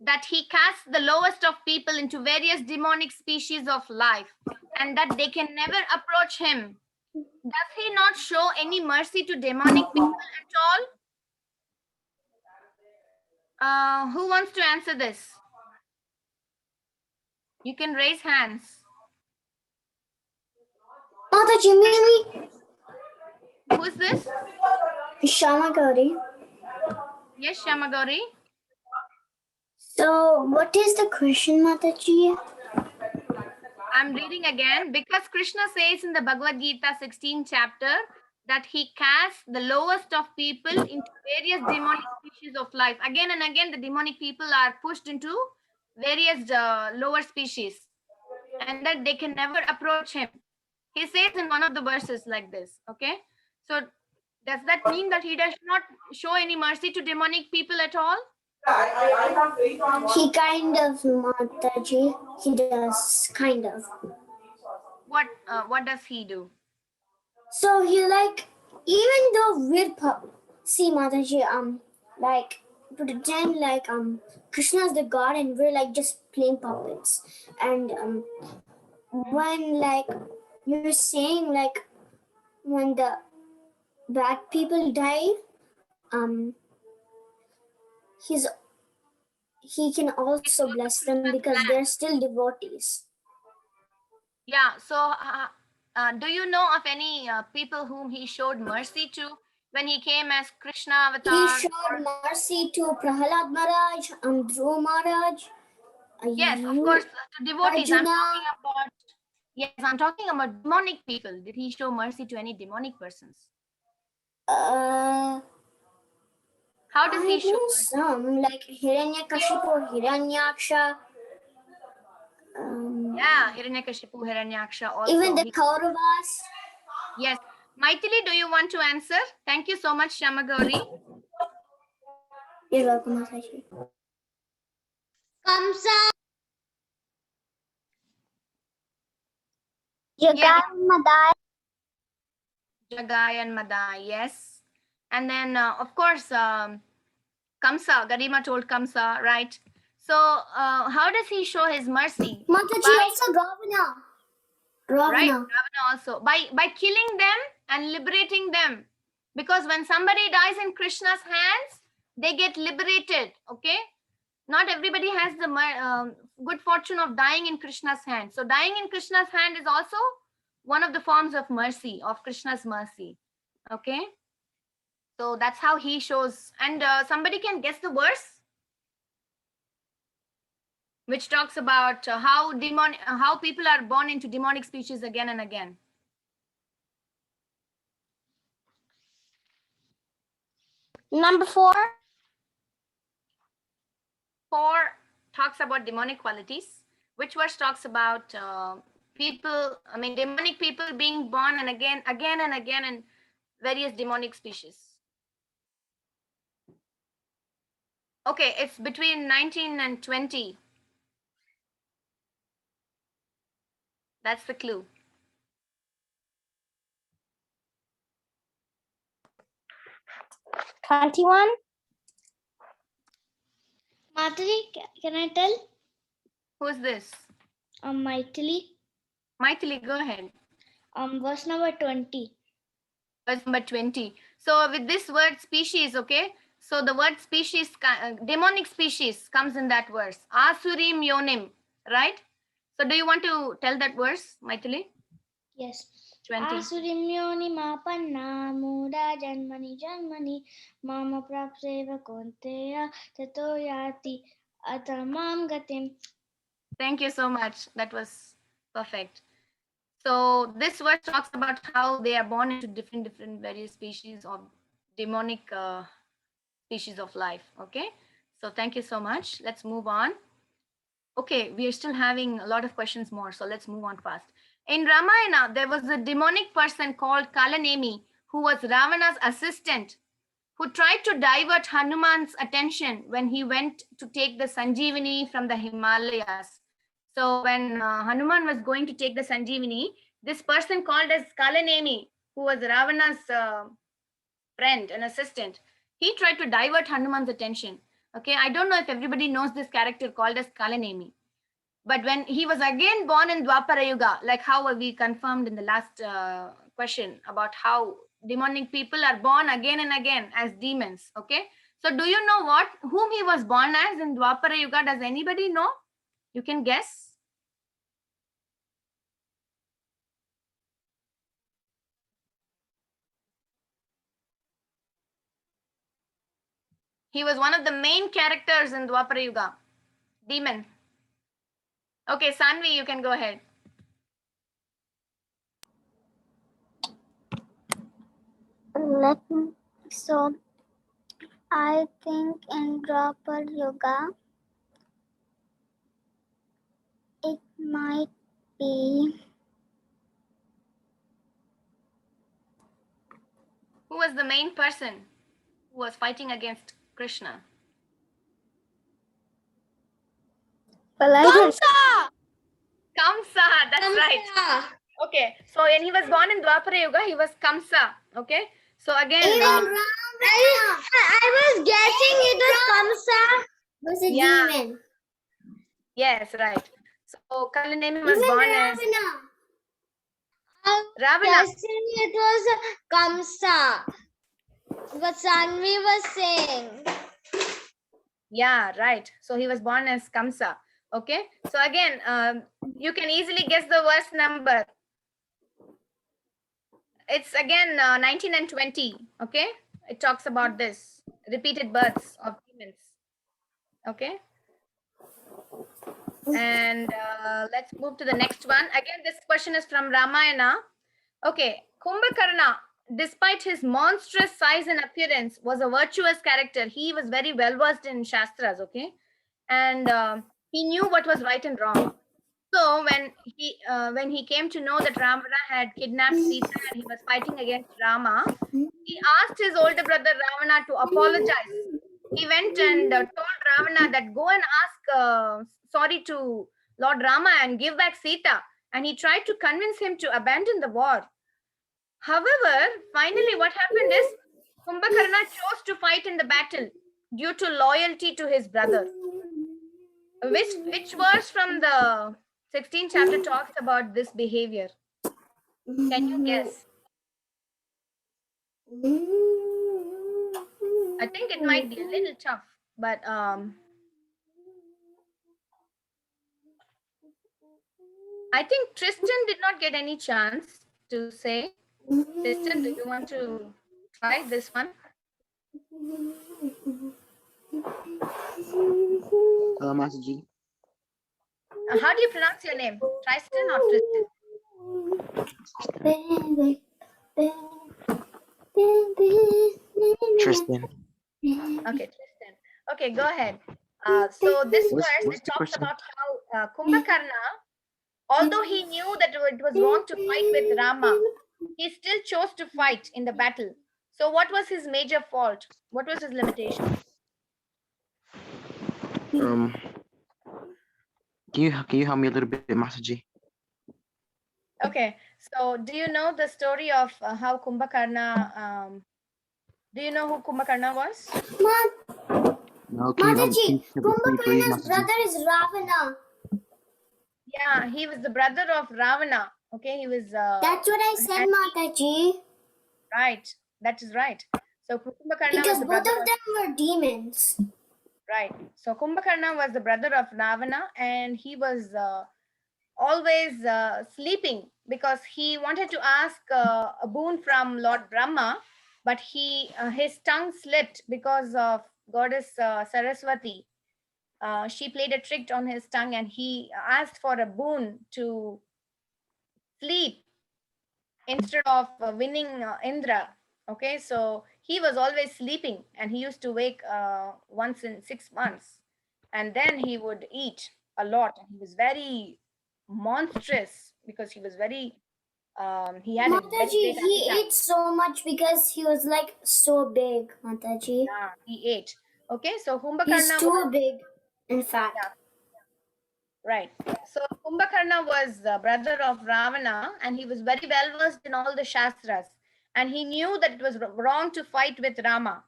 that he casts the lowest of people into various demonic species of life and that they can never approach him, does he not show any mercy to demonic people at all? Who wants to answer this? You can raise hands. Mataji, maybe Who's this? Shama Gauri. Yes, Shamagori. So, what is the question, Mataji? I'm reading again. Because Krishna says in the Bhagavad Gita 16th chapter that he casts the lowest of people into various demonic species of life. Again and again, the demonic people are pushed into various lower species and that they can never approach him. He says in one of the verses like this, okay? So does that mean that he does not show any mercy to demonic people at all? He kind of, Mataji. He does, kind of. What does he do? So he even though we're see Mataji, like pretend like Krishna's the god and we're like just plain puppets. And when like you're saying like when the bad people die, he can also bless them because they're still devotees. Yeah, so do you know of any people whom he showed mercy to when he came as Krishna avatar? He showed mercy to Prahalad Maharaj, Dhruva Maharaj. Yes, of course, to devotees. I'm talking about demonic people. Did he show mercy to any demonic persons? How does he show mercy? Some like Hiranyakashipu, Hiranyaksha. Yeah, Hiranyakashipu, Hiranyaksha also. Even the Kauravas. Yes. Maithili, do you want to answer? Thank you so much, Shamagori. You're welcome, Mataji. Kamsa. Jagai and Madai. Jagai and Madai, yes. And then, of course, Kamsa, Garima told Kamsa, right? So, how does he show his mercy? Mataji, also Ravana. Right, Ravana also. By killing them and liberating them. Because when somebody dies in Krishna's hands, they get liberated, okay? Not everybody has the good fortune of dying in Krishna's hand. So dying in Krishna's hand is also one of the forms of mercy, of Krishna's mercy, okay? So that's how he shows. And somebody can guess the verse? Which talks about how people are born into demonic species again and again. Number 4. 4 talks about demonic qualities. Which verse talks about demonic people being born and again and again in various demonic species? Okay, it's between 19 and 20. That's the clue. $21. Mataji, can I tell? Who's this? Maithili. Maithili, go ahead. Verse number 20. Verse number 20. So with this word species, okay? So the word species, demonic species comes in that verse. Asurim yonim, right? So do you want to tell that verse, Maithili? Yes. 20. Asurimyoni mapanna muda janmani mama prapseva konteya tato yati atamam gatim. Thank you so much. That was perfect. So this verse talks about how they are born into different various species of demonic species of life. Okay. So thank you so much. Let's move on. Okay, we are still having a lot of questions more. So let's move on fast. In Ramayana, there was a demonic person called Kalanemi who was Ravana's assistant, who tried to divert Hanuman's attention when he went to take the Sanjeevani from the Himalayas. So when Hanuman was going to take the Sanjeevani, this person called as Kalanemi, who was Ravana's friend and assistant, he tried to divert Hanuman's attention. Okay, I don't know if everybody knows this character called as Kalanemi. But when he was again born in Dwapara Yuga, like how we confirmed in the last question about how demonic people are born again and again as demons. Okay, so do you know whom he was born as in Dwapara Yuga? Does anybody know? You can guess. He was one of the main characters in Dwapara Yuga. Demon. Okay, Sanvi, you can go ahead. So I think in Dwapar Yuga, it might be. Who was the main person who was fighting against Krishna? Kamsa! Kamsa, that's right. Okay, so when he was born in Dwapara Yuga, he was Kamsa. Okay, so again, I was guessing it was Kamsa. Was a Yeah. demon. yes, right. So Kalanemi was Even born as Ravana. Guessing it was Kamsa. What Sanvi was saying. Yeah, right. So he was born as Kamsa. Okay, so again, you can easily guess the verse number. It's again 19 and 20. Okay, it talks about this repeated births of demons. Okay, and let's move to the next one. Again, this question is from Ramayana. Okay, Kumbhakarna, despite his monstrous size and appearance, was a virtuous character. He was very well versed in Shastras. Okay, and he knew what was right and wrong. So when he came to know that Ravana had kidnapped Sita and he was fighting against Rama, he asked his older brother Ravana to apologize. He went and told Ravana that go and ask sorry to Lord Rama and give back Sita. And he tried to convince him to abandon the war. However, finally what happened is Kumbhakarna chose to fight in the battle due to loyalty to his brother. Which verse from the 16th chapter talks about this behavior? Can you guess? I think it might be a little tough, but I think Tristan did not get any chance to say. Tristan, do you want to try this one? Master G. How do you pronounce your name? Tristan or Tristan? Tristan. Okay, Tristan. Okay, go ahead. So this verse, what's it the talks question? about how Kumbhakarna, although he knew that it was wrong to fight with Rama, he still chose to fight in the battle. So what was his major fault? What was his limitation? Can you help me a little bit, Master G? Okay, so do you know the story of how Kumbhakarna, do you know who Kumbhakarna was? No, can you Mataji, please, Kumbhakarna's Master G? brother is Ravana. Yeah, he was the brother of Ravana. Okay, he was. That's what I said, Mataji. Right, that is right. So Kumbhakarna was Because the both brother of them were demons. Right. So Kumbhakarna was the brother of Ravana, and he was always sleeping because he wanted to ask a boon from Lord Brahma, but his tongue slipped because of goddess Saraswati. She played a trick on his tongue, and he asked for a boon to sleep instead of winning Indra. Okay, so he was always sleeping, and he used to wake once in 6 months, and then he would eat a lot. And he was very monstrous because he was very he had a very Mataji, great he appetite. ate so much because he was like so big, Mataji. Yeah, he ate. Okay, so He's Kumbhakarna too was, big and fat. yeah, right. So Kumbhakarna was the brother of Ravana, and he was very well versed in all the Shastras. And he knew that it was wrong to fight with Rama.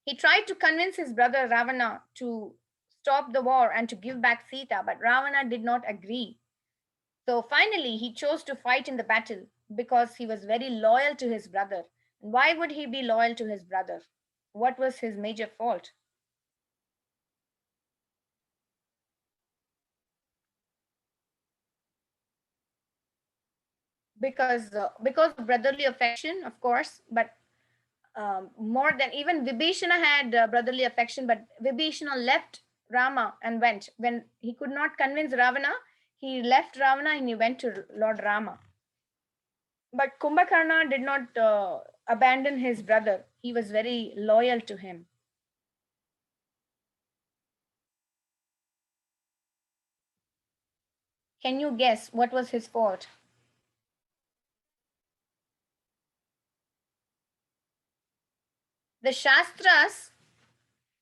He tried to convince his brother Ravana to stop the war and to give back Sita, but Ravana did not agree. So finally, he chose to fight in the battle because he was very loyal to his brother. Why would he be loyal to his brother? What was his major fault? Because of brotherly affection, of course, but more than even Vibhishana had brotherly affection, but Vibhishana left Rama and went. When he could not convince Ravana, he left Ravana and he went to Lord Rama. But Kumbhakarna did not abandon his brother. He was very loyal to him. Can you guess what was his fault? The Shastras,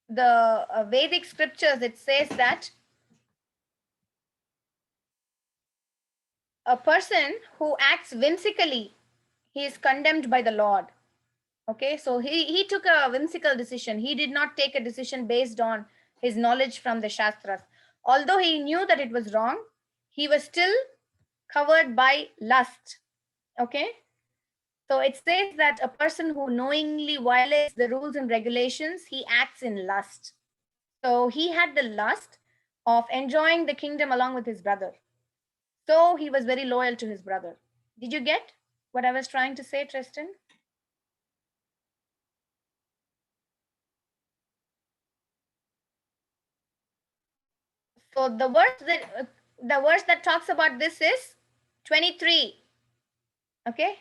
the Vedic scriptures, it says that a person who acts whimsically, he is condemned by the Lord. Okay, so he took a whimsical decision. He did not take a decision based on his knowledge from the Shastras. Although he knew that it was wrong, he was still covered by lust. Okay, so it says that a person who knowingly violates the rules and regulations, he acts in lust. So he had the lust of enjoying the kingdom along with his brother. So he was very loyal to his brother. Did you get what I was trying to say, Tristan? So the verse that talks about this is 23. Okay.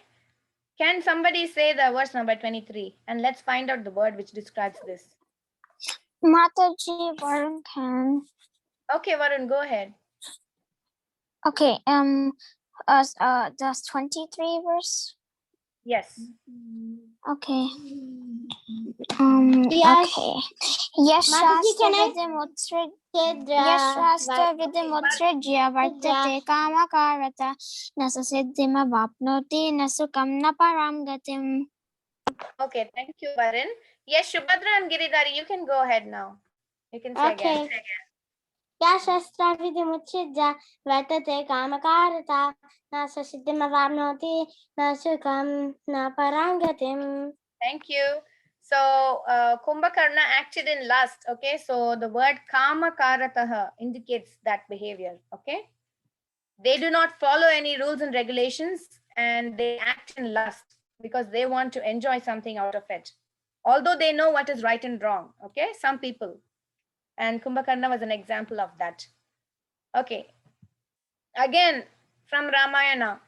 Can somebody say the verse number 23? And let's find out the word which describes this. Mataji, Varun can. Okay, Varun, go ahead. Okay, that's 23 verse. Yes. Okay. Yes. Okay. Mataji, can I Yashastra say the Yashastra Vidimutsrajya Vartate Kamakarata Nasa Siddhima Vapnoti Nasukam Naparam Gatim. Okay, thank you, Varun. Yes, Shubhadra and Giridhari, you can go ahead now. You can say again. Ya Shastra Vidimutsrajya Vartate Kamakarata Nasa Siddhima Vapnoti Nasukam Naparangatim. Thank you. So Kumbhakarna acted in lust. Okay, so the word kama karataha indicates that behavior. Okay, they do not follow any rules and regulations and they act in lust because they want to enjoy something out of it, although they know what is right and wrong. Okay, some people, and Kumbhakarna was an example of that. Okay, again from Ramayana.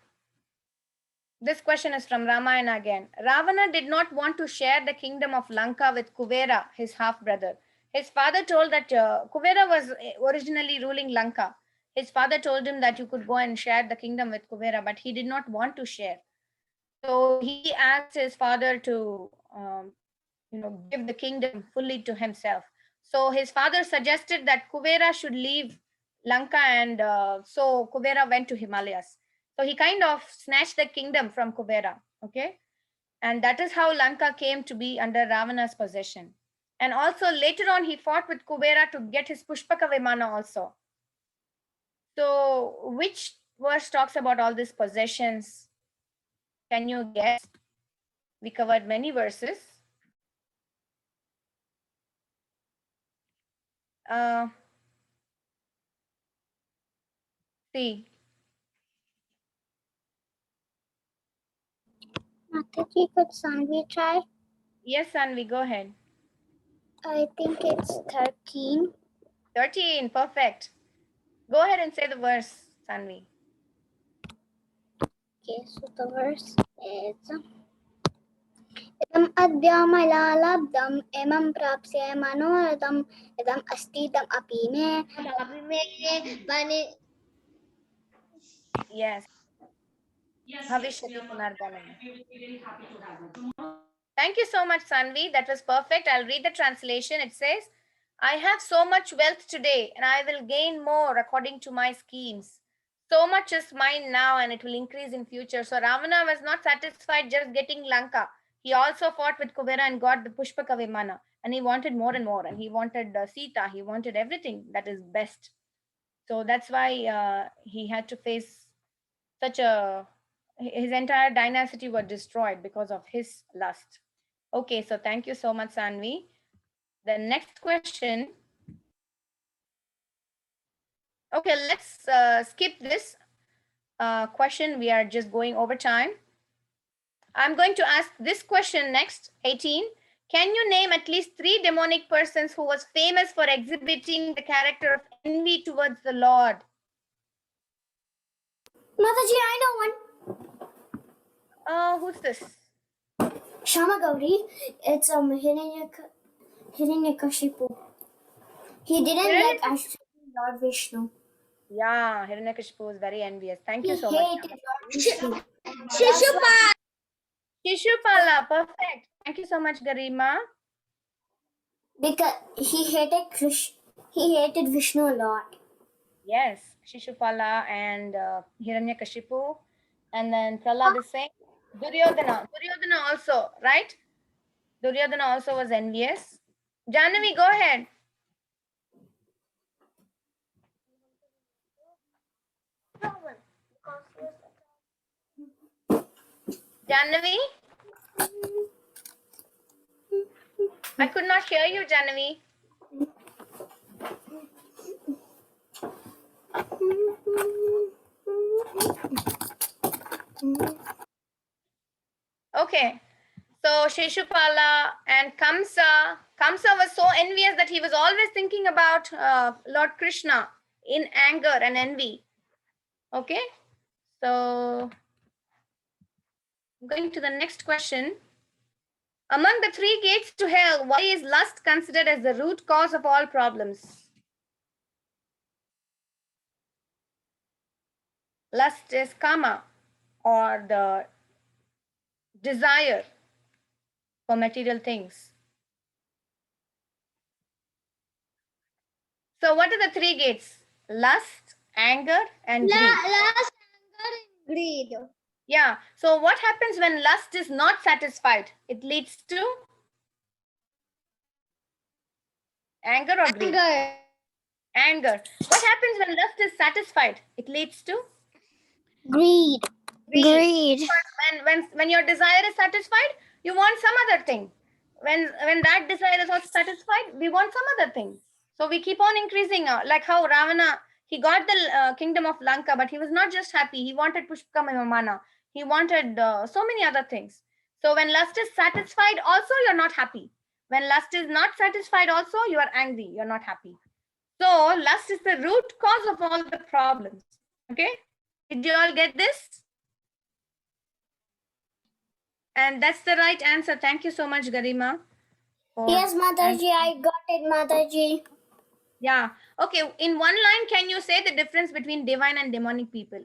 This question is from Ramayana again. Ravana did not want to share the kingdom of Lanka with Kuvera, his half-brother. His father told that Kuvera was originally ruling Lanka. His father told him that you could go and share the kingdom with Kuvera, but he did not want to share. So he asked his father to give the kingdom fully to himself. So his father suggested that Kuvera should leave Lanka, and so Kuvera went to Himalayas. So he kind of snatched the kingdom from Kuvera, okay? And that is how Lanka came to be under Ravana's possession. And also later on, he fought with Kuvera to get his Pushpaka Vimana also. So which verse talks about all these possessions? Can you guess? We covered many verses. See. Mataji, could Sanvi try? Yes, Sanvi, go ahead. I think it's 13. 13, perfect. Go ahead and say the verse, Sanvi. Okay, so the verse is Idam adhyamala labdam emam prapsya manoradam idam astidam apime Yes. Bhavishyati Punarjanam. Thank you so much, Sanvi. That was perfect. I'll read the translation. It says, I have so much wealth today, and I will gain more according to my schemes. So much is mine now, and it will increase in future. So Ravana was not satisfied just getting Lanka. He also fought with Kubera and got the Pushpaka Vimana, and he wanted more and more. And he wanted Sita. He wanted everything that is best. So that's why he had to face such a. His entire dynasty was destroyed because of his lust. Okay, so thank you so much, Sanvi. The next question. Okay, let's skip this question. We are just going over time. I'm going to ask this question next, 18. Can you name at least 3 demonic persons who was famous for exhibiting the character of envy towards the Lord? Mataji, I know one. Who's this? Shama Gauri. It's Hiranyakashipu. He didn't like actually Lord Vishnu. Yeah, Hiranyakashipu was very envious. Thank you so He much. hated Lord Vishnu. Shishupal. Shishupala, perfect. Thank you so much, Garima. Because he hated Vishnu a lot. Yes, Shishupala and Hiranyakashipu. And then Prahlad is saying Duryodhana. Duryodhana also, right? Duryodhana also was envious. Janvi, go ahead. Janvi? I could not hear you, Janvi. Okay. So Shishupala and Kamsa. Kamsa was so envious that he was always thinking about Lord Krishna in anger and envy. Okay. So going to the next question. Among the 3 gates to hell, why is lust considered as the root cause of all problems? Lust is kama, or the desire for material things. So what are the 3 gates? Lust, anger, and greed. Lust, anger, and greed. Yeah. So what happens when lust is not satisfied? It leads to anger or greed? Anger. Anger. What happens when lust is satisfied? It leads to Greed. Greed. When your desire is satisfied, you want some other thing. When that desire is also satisfied, we want some other thing. So we keep on increasing. Like how Ravana, he got the kingdom of Lanka, but he was not just happy. He wanted Pushpaka Vimana. He wanted so many other things. So when lust is satisfied, also you're not happy. When lust is not satisfied, also you are angry. You're not happy. So lust is the root cause of all the problems. Okay? Did you all get this? And that's the right answer. Thank you so much, Garima. Yes, Mataji, I got it, Mataji. Yeah. Okay. In one line, can you say the difference between divine and demonic people?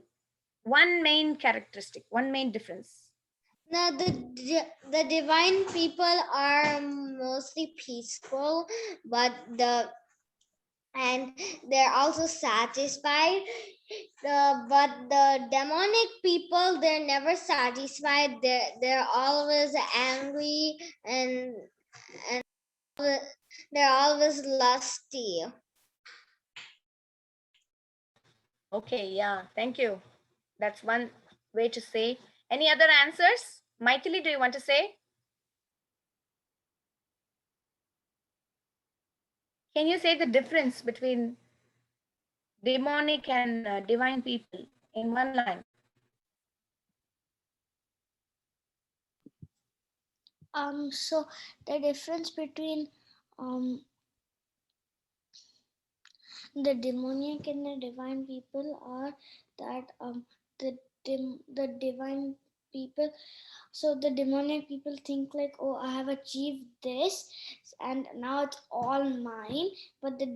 One main characteristic, one main difference. Now, the divine people are mostly peaceful, but they're also satisfied. But the demonic people, they're never satisfied. They're always angry and they're always lusty. Okay. Yeah. Thank you. That's one way to say. Any other answers? Maithili, do you want to say? Can you say the difference between demonic and divine people in one line? So the difference between the demoniac and the divine people are that the divine people, so the demoniac people think like, oh, I have achieved this and now it's all mine, but the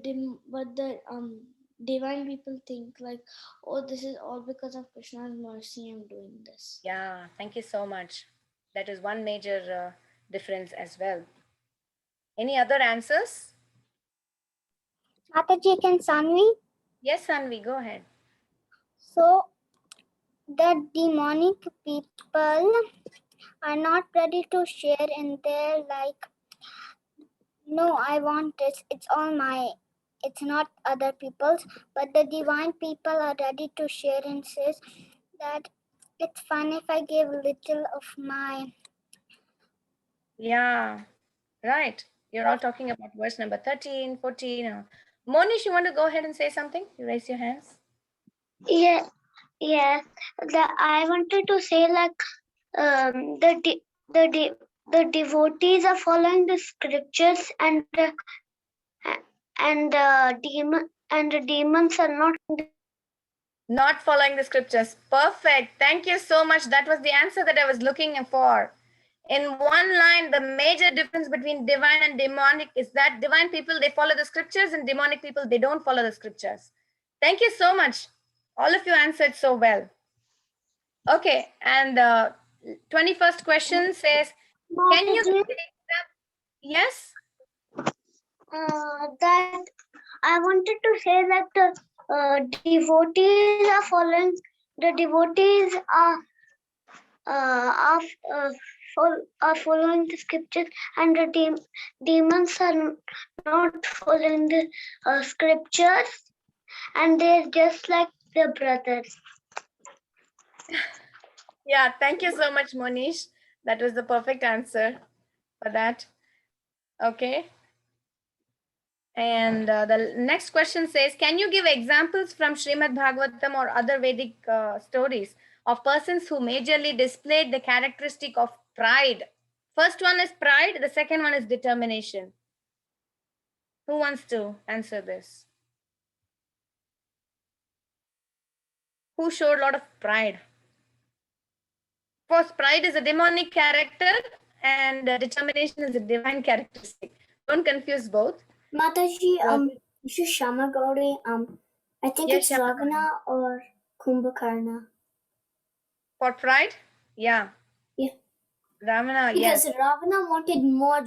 divine people think like, oh, this is all because of Krishna's mercy I'm doing this. Yeah, thank you so much. That is one major difference as well. Any other answers? Mataji, can Sanvi? Yes, Sanvi, go ahead. So the demonic people are not ready to share in their like, no, I want this, it's all my, it's not other people's, but the divine people are ready to share and says that it's fine if I give little of my. Yeah, right. You're all talking about verse number 13, 14. Monish, you want to go ahead and say something? You raise your hands. Yeah, yeah. I wanted to say like the devotees are following the scriptures and the demons are Not following the scriptures. Perfect. Thank you so much. That was the answer that I was looking for. In one line, the major difference between divine and demonic is that divine people, they follow the scriptures, and demonic people, they don't follow the scriptures. Thank you so much. All of you answered so well. Okay, and the 21st question says, can you... Yes? that I wanted to say that the devotees are following. The devotees are following the scriptures, and the demons are not following the scriptures, and they're just like the brothers. Yeah, thank you so much, Monish. That was the perfect answer for that. Okay. And the next question says, can you give examples from Srimad Bhagavatam or other Vedic stories of persons who majorly displayed the characteristic of pride? First one is pride, the second one is determination. Who wants to answer this? Who showed a lot of pride? Of course, pride is a demonic character and determination is a divine characteristic. Don't confuse both. Mataji, this is Shama Gauri. I think Yes, it's Ravana or Kumbhakarna. For pride? Yeah. Yeah. Ravana, Because yes. Ravana wanted more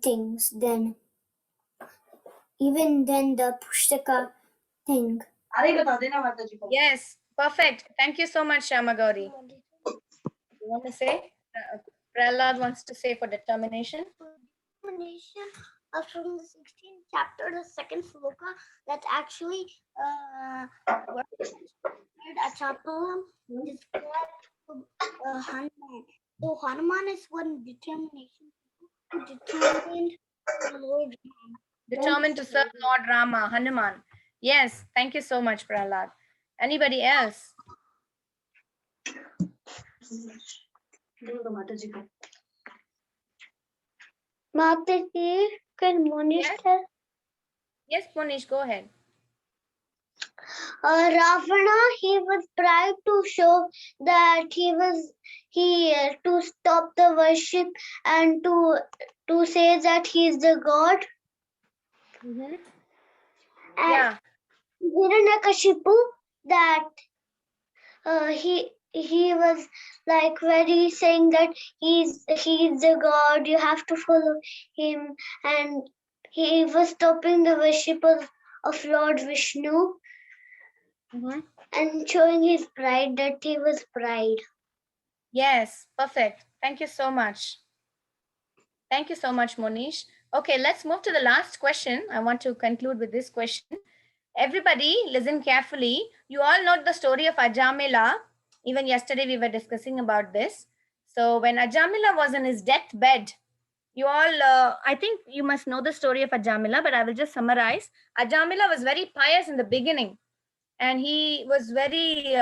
things than even than the Pushtaka thing. Yes, perfect. Thank you so much, Shama Gauri. You want to say? Prahlad wants to say for determination. Determination from the 16th chapter, the second sloka, that's actually Achapalam described Hanuman. So Hanuman is one determination who determined the Lord Ram. Determined to serve Lord Rama, Hanuman. Yes, thank you so much, Prahlad. Anybody else? Mataji, can Monish tell? Yes, Monish, go ahead. Ravana, he was proud to show that he to stop the worship and to say that he is the god. Mm-hmm. And Hiranyakashipu, that he was like very saying that he's the god, you have to follow him, and he was stopping the worship of Lord Vishnu. Mm-hmm. And showing his pride, that he was pride. Yes, perfect. Thank you so much. Thank you so much, Monish. Okay, let's move to the last question. I want to conclude with this question. Everybody, listen carefully. You all know the story of Ajamila. Even yesterday, we were discussing about this. So when Ajamila was in his deathbed, you all, I think you must know the story of Ajamila, but I will just summarize. Ajamila was very pious in the beginning. And he was very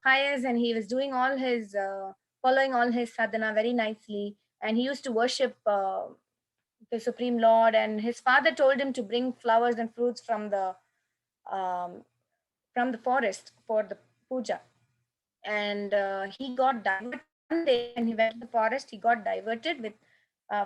pious, and he was doing all his, following all his sadhana very nicely. And he used to worship the Supreme Lord. And his father told him to bring flowers and fruits from the forest for the puja. And he got diverted one day when he went to the forest. He got diverted with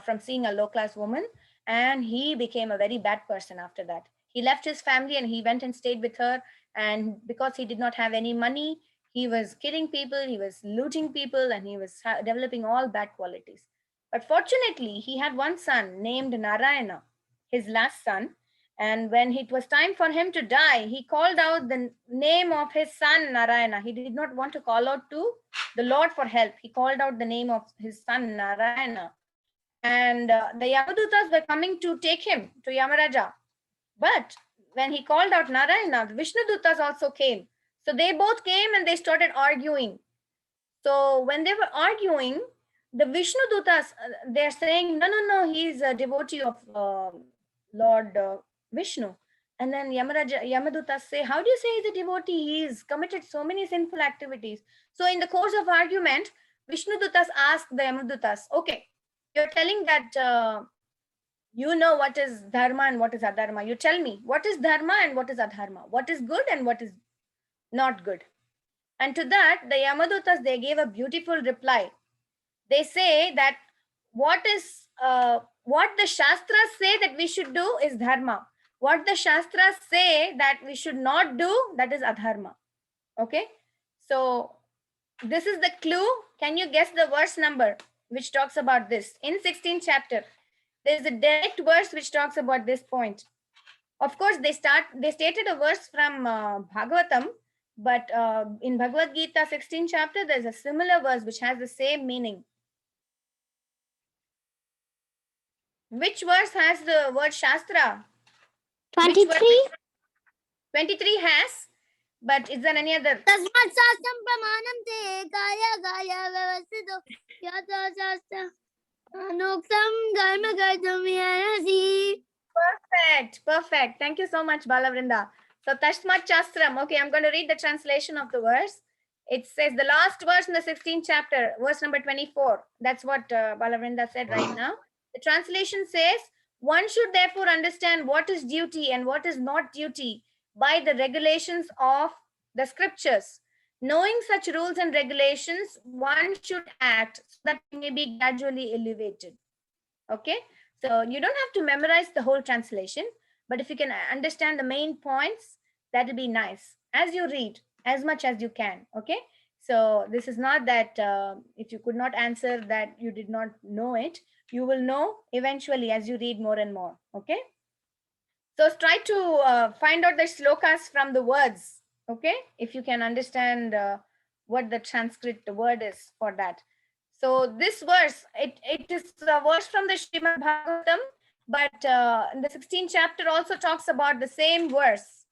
from seeing a low-class woman, and he became a very bad person after that. He left his family and he went and stayed with her. And because he did not have any money, he was killing people, he was looting people, and he was developing all bad qualities. But fortunately, he had one son named Narayana, his last son. And when it was time for him to die, he called out the name of his son Narayana. He did not want to call out to the Lord for help. He called out the name of his son Narayana. And the Yamadutas were coming to take him to Yamaraja. But when he called out Narayana, the Vishnudutas also came. So they both came and they started arguing. So when they were arguing, the Vishnudutas, they're saying, no, he's a devotee of Lord Vishnu. And then Yamadutas say, how do you say he's a devotee? He's committed so many sinful activities. So in the course of argument, Vishnudutas asked the Yamadutas, okay, you're telling that you know what is dharma and what is adharma. You tell me what is dharma and what is adharma, what is good and what is not good. And to that, the Yamadutas, they gave a beautiful reply. They say that what the Shastras say that we should do is dharma. What the Shastras say that we should not do, that is adharma. Okay, so this is the clue. Can you guess the verse number which talks about this? In 16th chapter, there is a direct verse which talks about this point. Of course, they stated a verse from Bhagavatam, but in Bhagavad Gita 16th chapter, there's a similar verse which has the same meaning. Which verse has the word Shastra? 23. 23 has, but is there any other? Perfect. Thank you so much, Balavrinda. So Tashmat Shastram. Okay, I'm going to read the translation of the verse. It says the last verse in the 16th chapter, verse number 24. That's what Balavrinda said right now. The translation says, one should therefore understand what is duty and what is not duty by the regulations of the scriptures. Knowing such rules and regulations, one should act so that it may be gradually elevated. Okay, so you don't have to memorize the whole translation, but if you can understand the main points, that will be nice. As you read, as much as you can. Okay, so this is not that if you could not answer that you did not know it, you will know eventually as you read more and more. Okay, so try to find out the slokas from the words. Okay, if you can understand what the Sanskrit word is for that. So this verse, it is a verse from the Srimad Bhagavatam, but in the 16th chapter also talks about the same verse.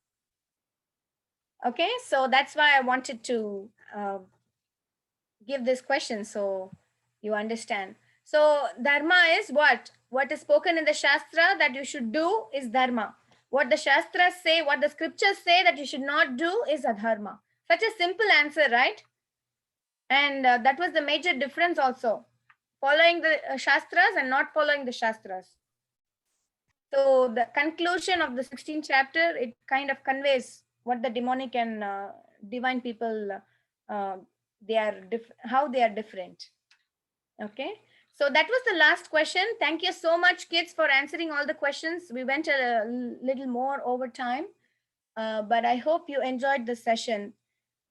Okay, so that's why I wanted to give this question so you understand. So dharma is what? What is spoken in the Shastra that you should do is dharma. What the Shastras say, what the scriptures say that you should not do is adharma. Such a simple answer, right? And that was the major difference also. Following the Shastras and not following the Shastras. So the conclusion of the 16th chapter, it kind of conveys what the demonic and divine people, how they are different. Okay. So that was the last question. Thank you so much, kids, for answering all the questions. We went a little more over time, but I hope you enjoyed the session.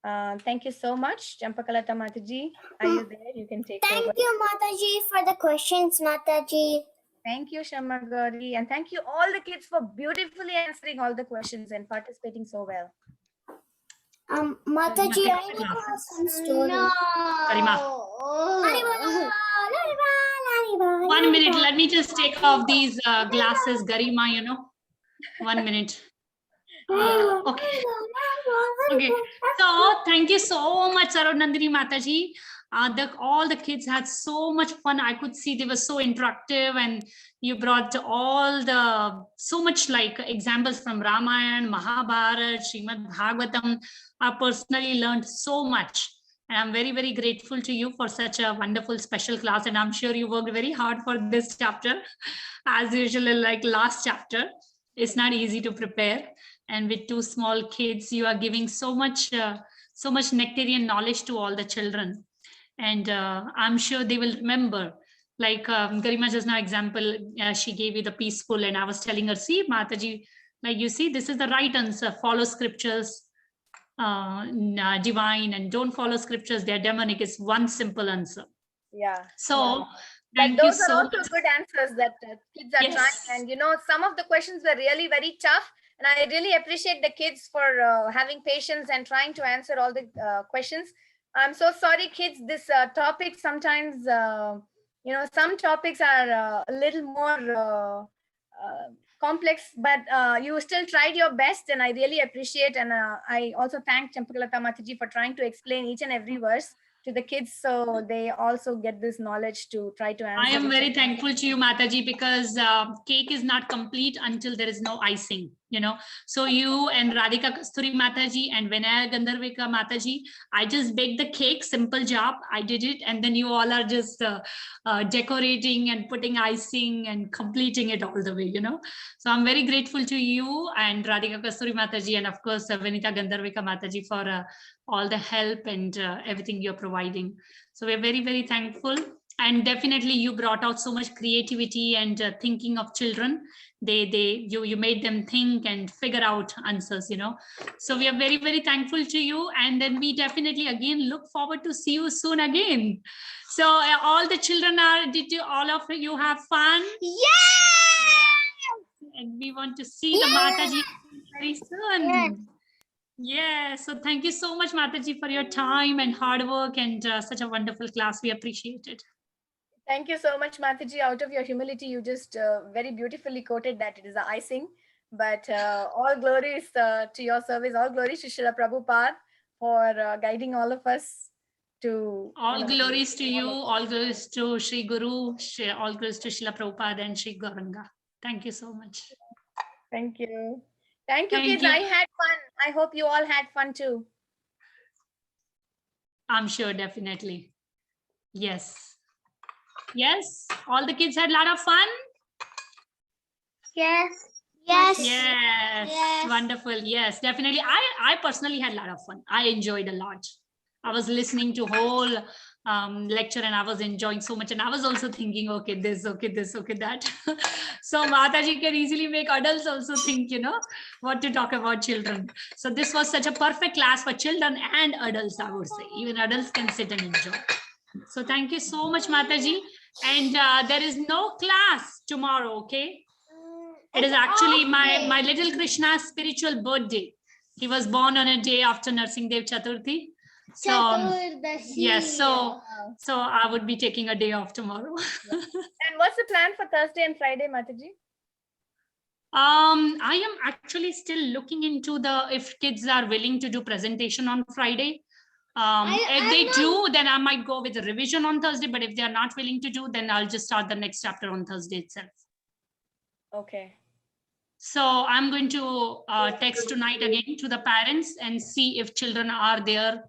Thank you so much. Champakalata Mataji, are you there? You can take over. Thank you, Mataji, for the questions, Mataji. Thank you, Shamagori. And thank you all the kids for beautifully answering all the questions and participating so well. Mataji, I want to have some story. No. Karima. 1 minute. Let me just take off these glasses, Garima, you know. 1 minute. Okay. Okay. So thank you so much, Sarojnandini Mataji. All the kids had so much fun. I could see they were so interactive, and you brought so much like examples from Ramayana, Mahabharata, Srimad Bhagavatam. I personally learned so much. And I'm very, very grateful to you for such a wonderful special class. And I'm sure you worked very hard for this chapter. As usual, like last chapter, it's not easy to prepare. And with 2 small kids, you are giving so much nectarian knowledge to all the children. And I'm sure they will remember Like Garima just now example, she gave you the peaceful, and I was telling her, see, Mataji, like you see, this is the right answer. Follow scriptures, divine, and don't follow scriptures, they're demonic. It's one simple answer. Yeah. So But thank you those are so also much. good answers that kids are Yes. trying. And you know, some of the questions were really very tough. And I really appreciate the kids for having patience and trying to answer all the questions. I'm so sorry, kids. This topic sometimes, you know, some topics are a little more complex, but you still tried your best, and I really appreciate. And I also thank Champakalata Mataji for trying to explain each and every verse to the kids, so they also get this knowledge to try to answer. I am each very and- thankful to you, Mataji, because cake is not complete until there is no icing, you know. So you and Radhika Kasturi Mataji and Vinaya Gandharvika Mataji, I just baked the cake, simple job. I did it. And then you all are just decorating and putting icing and completing it all the way, you know. So I'm very grateful to you and Radhika Kasturi Mataji, and of course, Vinita Gandharvika Mataji for all the help and everything you're providing. So we're very, very thankful. And definitely you brought out so much creativity and thinking of children. You made them think and figure out answers, you know. So we are very, very thankful to you. And then we definitely again look forward to see you soon again. So all the children all of you have fun? Yeah! And we want to see the Mataji very soon. Yes. Yeah, so thank you so much, Mataji, for your time and hard work and such a wonderful class. We appreciate it. Thank you so much, Mataji. Out of your humility, you just very beautifully quoted that it is the icing. But all glories to your service, all glories to Srila Prabhupada for guiding all of us to. All glories to you, all glories to Sri Guru, all glories to Srila Prabhupada and Sri Gauranga. Thank you so much. Thank you. Thank you, Thank kids. you. I had fun. I hope you all had fun too. I'm sure, definitely. Yes. Yes, all the kids had a lot of fun. Yes. Yes. Yes, Yes. wonderful. Yes, definitely. I personally had a lot of fun. I enjoyed a lot. I was listening to whole lecture and I was enjoying so much. And I was also thinking, okay, this, okay, that. So Mataji can easily make adults also think, you know, what to talk about children. So this was such a perfect class for children and adults, I would say. Even adults can sit and enjoy. So thank you so much, Mataji. And there is no class tomorrow, okay? It is actually my little Krishna's spiritual birthday. He was born on a day after Narsingh Dev Chaturthi. So yes, so I would be taking a day off tomorrow. And what's the plan for Thursday and Friday, Mataji? I am actually still looking into if kids are willing to do presentation on Friday. If they do, then I might go with a revision on Thursday. But if they are not willing to do, then I'll just start the next chapter on Thursday itself. Okay. So I'm going to text tonight again to the parents and see if children are there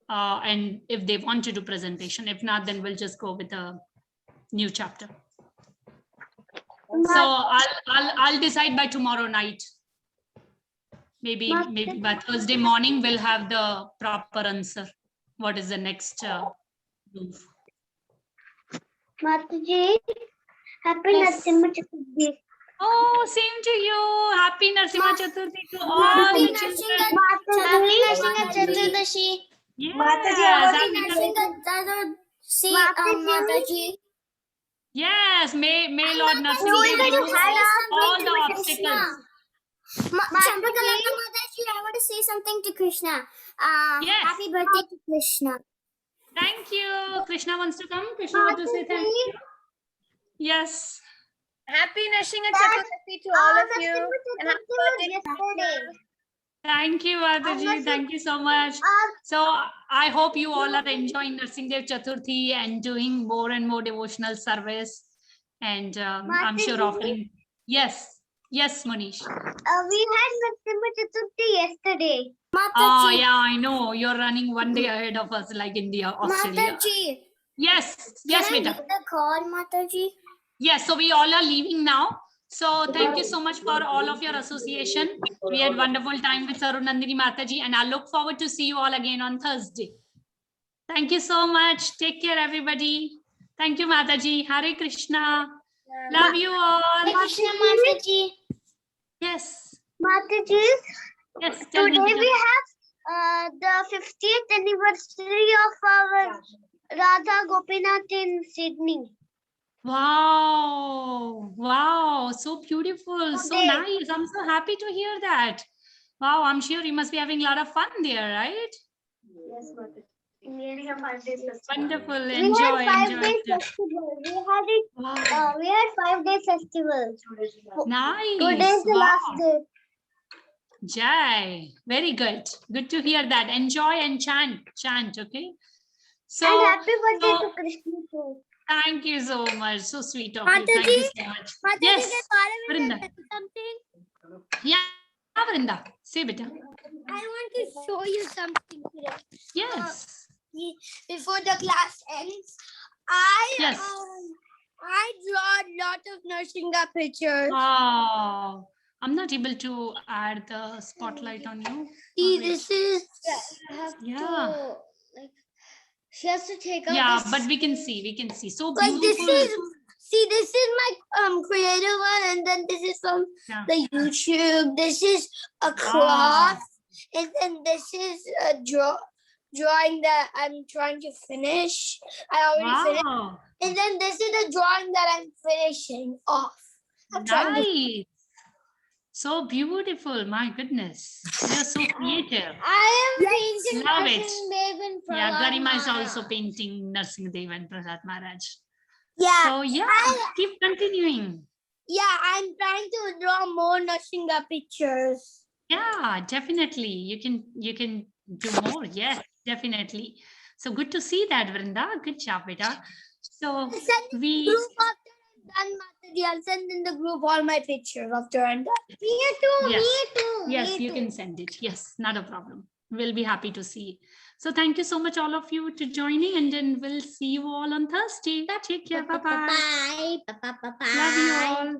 and if they want to do presentation. If not, then we'll just go with a new chapter. So I'll decide by tomorrow night. Maybe by Thursday morning we'll have the proper answer. What is the next move? Mataji, happy Yes. Narasimha Chaturthi. Oh, same to you. Happy Narasimha Chaturthi to all the children. Happy Narasimha Chaturdashi. Yes, Mataji, happy Yes, may Lord Narasimha remove all the obstacles. Mataji, I want to say something to Krishna. Yes. Happy birthday to Krishna. Thank you. Krishna wants to come. Krishna wants to say thank you. Yes. Happy Narasimha Chaturthi to all of you. And happy birthday to Krishna. Thank you, Mataji. Thank you so much. So I hope you all are enjoying Narsingh Dev Chaturthi and doing more and more devotional service. And I'm sure offering. Yes. Yes, Manish. We had Narasimha Chaturthi yesterday. Oh, yeah, I know. You're running one day ahead of us, like India, Australia. Mataji, Yes. Yes, can I beta. make the call, Mataji? Yes, so we all are leaving now. So thank you so much for all of your association. We had wonderful time with Arun Nandini Mataji, and I look forward to see you all again on Thursday. Thank you so much. Take care, everybody. Thank you, Mataji. Hare Krishna. Love you all. Krishna Mataji. Yes. Mataji, Yes. Tell me. today Beta. we have the 50th anniversary of our Radha Gopinath in Sydney. Wow. Wow. So beautiful. So Today. nice. I'm so happy to hear that. Wow. I'm sure you must be having a lot of fun there, right? Yes, Mataji. Wonderful. We Enjoy. had 5 Enjoy. days festival. Wow. We had 5-day festival. Nice. Today is the Wow. last day. Jai. Very good. Good to hear that. Enjoy and chant. Chant. Okay. So, And happy birthday so to Krishna too. thank you so much. So sweet of you. Thank you so much. Yes. Vrinda. Something. Yeah. Vrinda. Say beta. I want to show you something today. Yes. Before the class ends, Yes. I draw a lot of Narsinga pictures. Wow. I'm not able to add the spotlight on you. See, Wait. this is I have Yeah. to, like, she has to take out Yeah, this- but we can see. We can see. So like beautiful. this is my creative one, and then this is from Yeah. the YouTube. This is a Wow. cloth, and then this is a drawing that I'm trying to finish. I already finished, Wow. and then this is the drawing that I'm finishing off. I'm trying to Nice. So beautiful. My goodness. You're so creative. I am painting Love it. Narsingh Dev and Yeah, Prahlad Garima is Maharaj. also painting Narsingh Dev and Prahlad Maharaj. Yeah, So yeah, keep continuing. yeah, I'm trying to draw more Narsinga pictures. Yeah, definitely. You can do more. Yes, definitely. So good to see that, Vrinda. Good job, beta. So Send in the we group after I'm done, Mataji. I'll send in the group all my pictures after I'm done. Me too, Yes. me too. Yes, me you too. can send it. Yes, not a problem. We'll be happy to see. So thank you so much, all of you, to joining, and then we'll see you all on Thursday. Take care. Bye-bye. Bye. Bye. Bye. Bye. Love you all.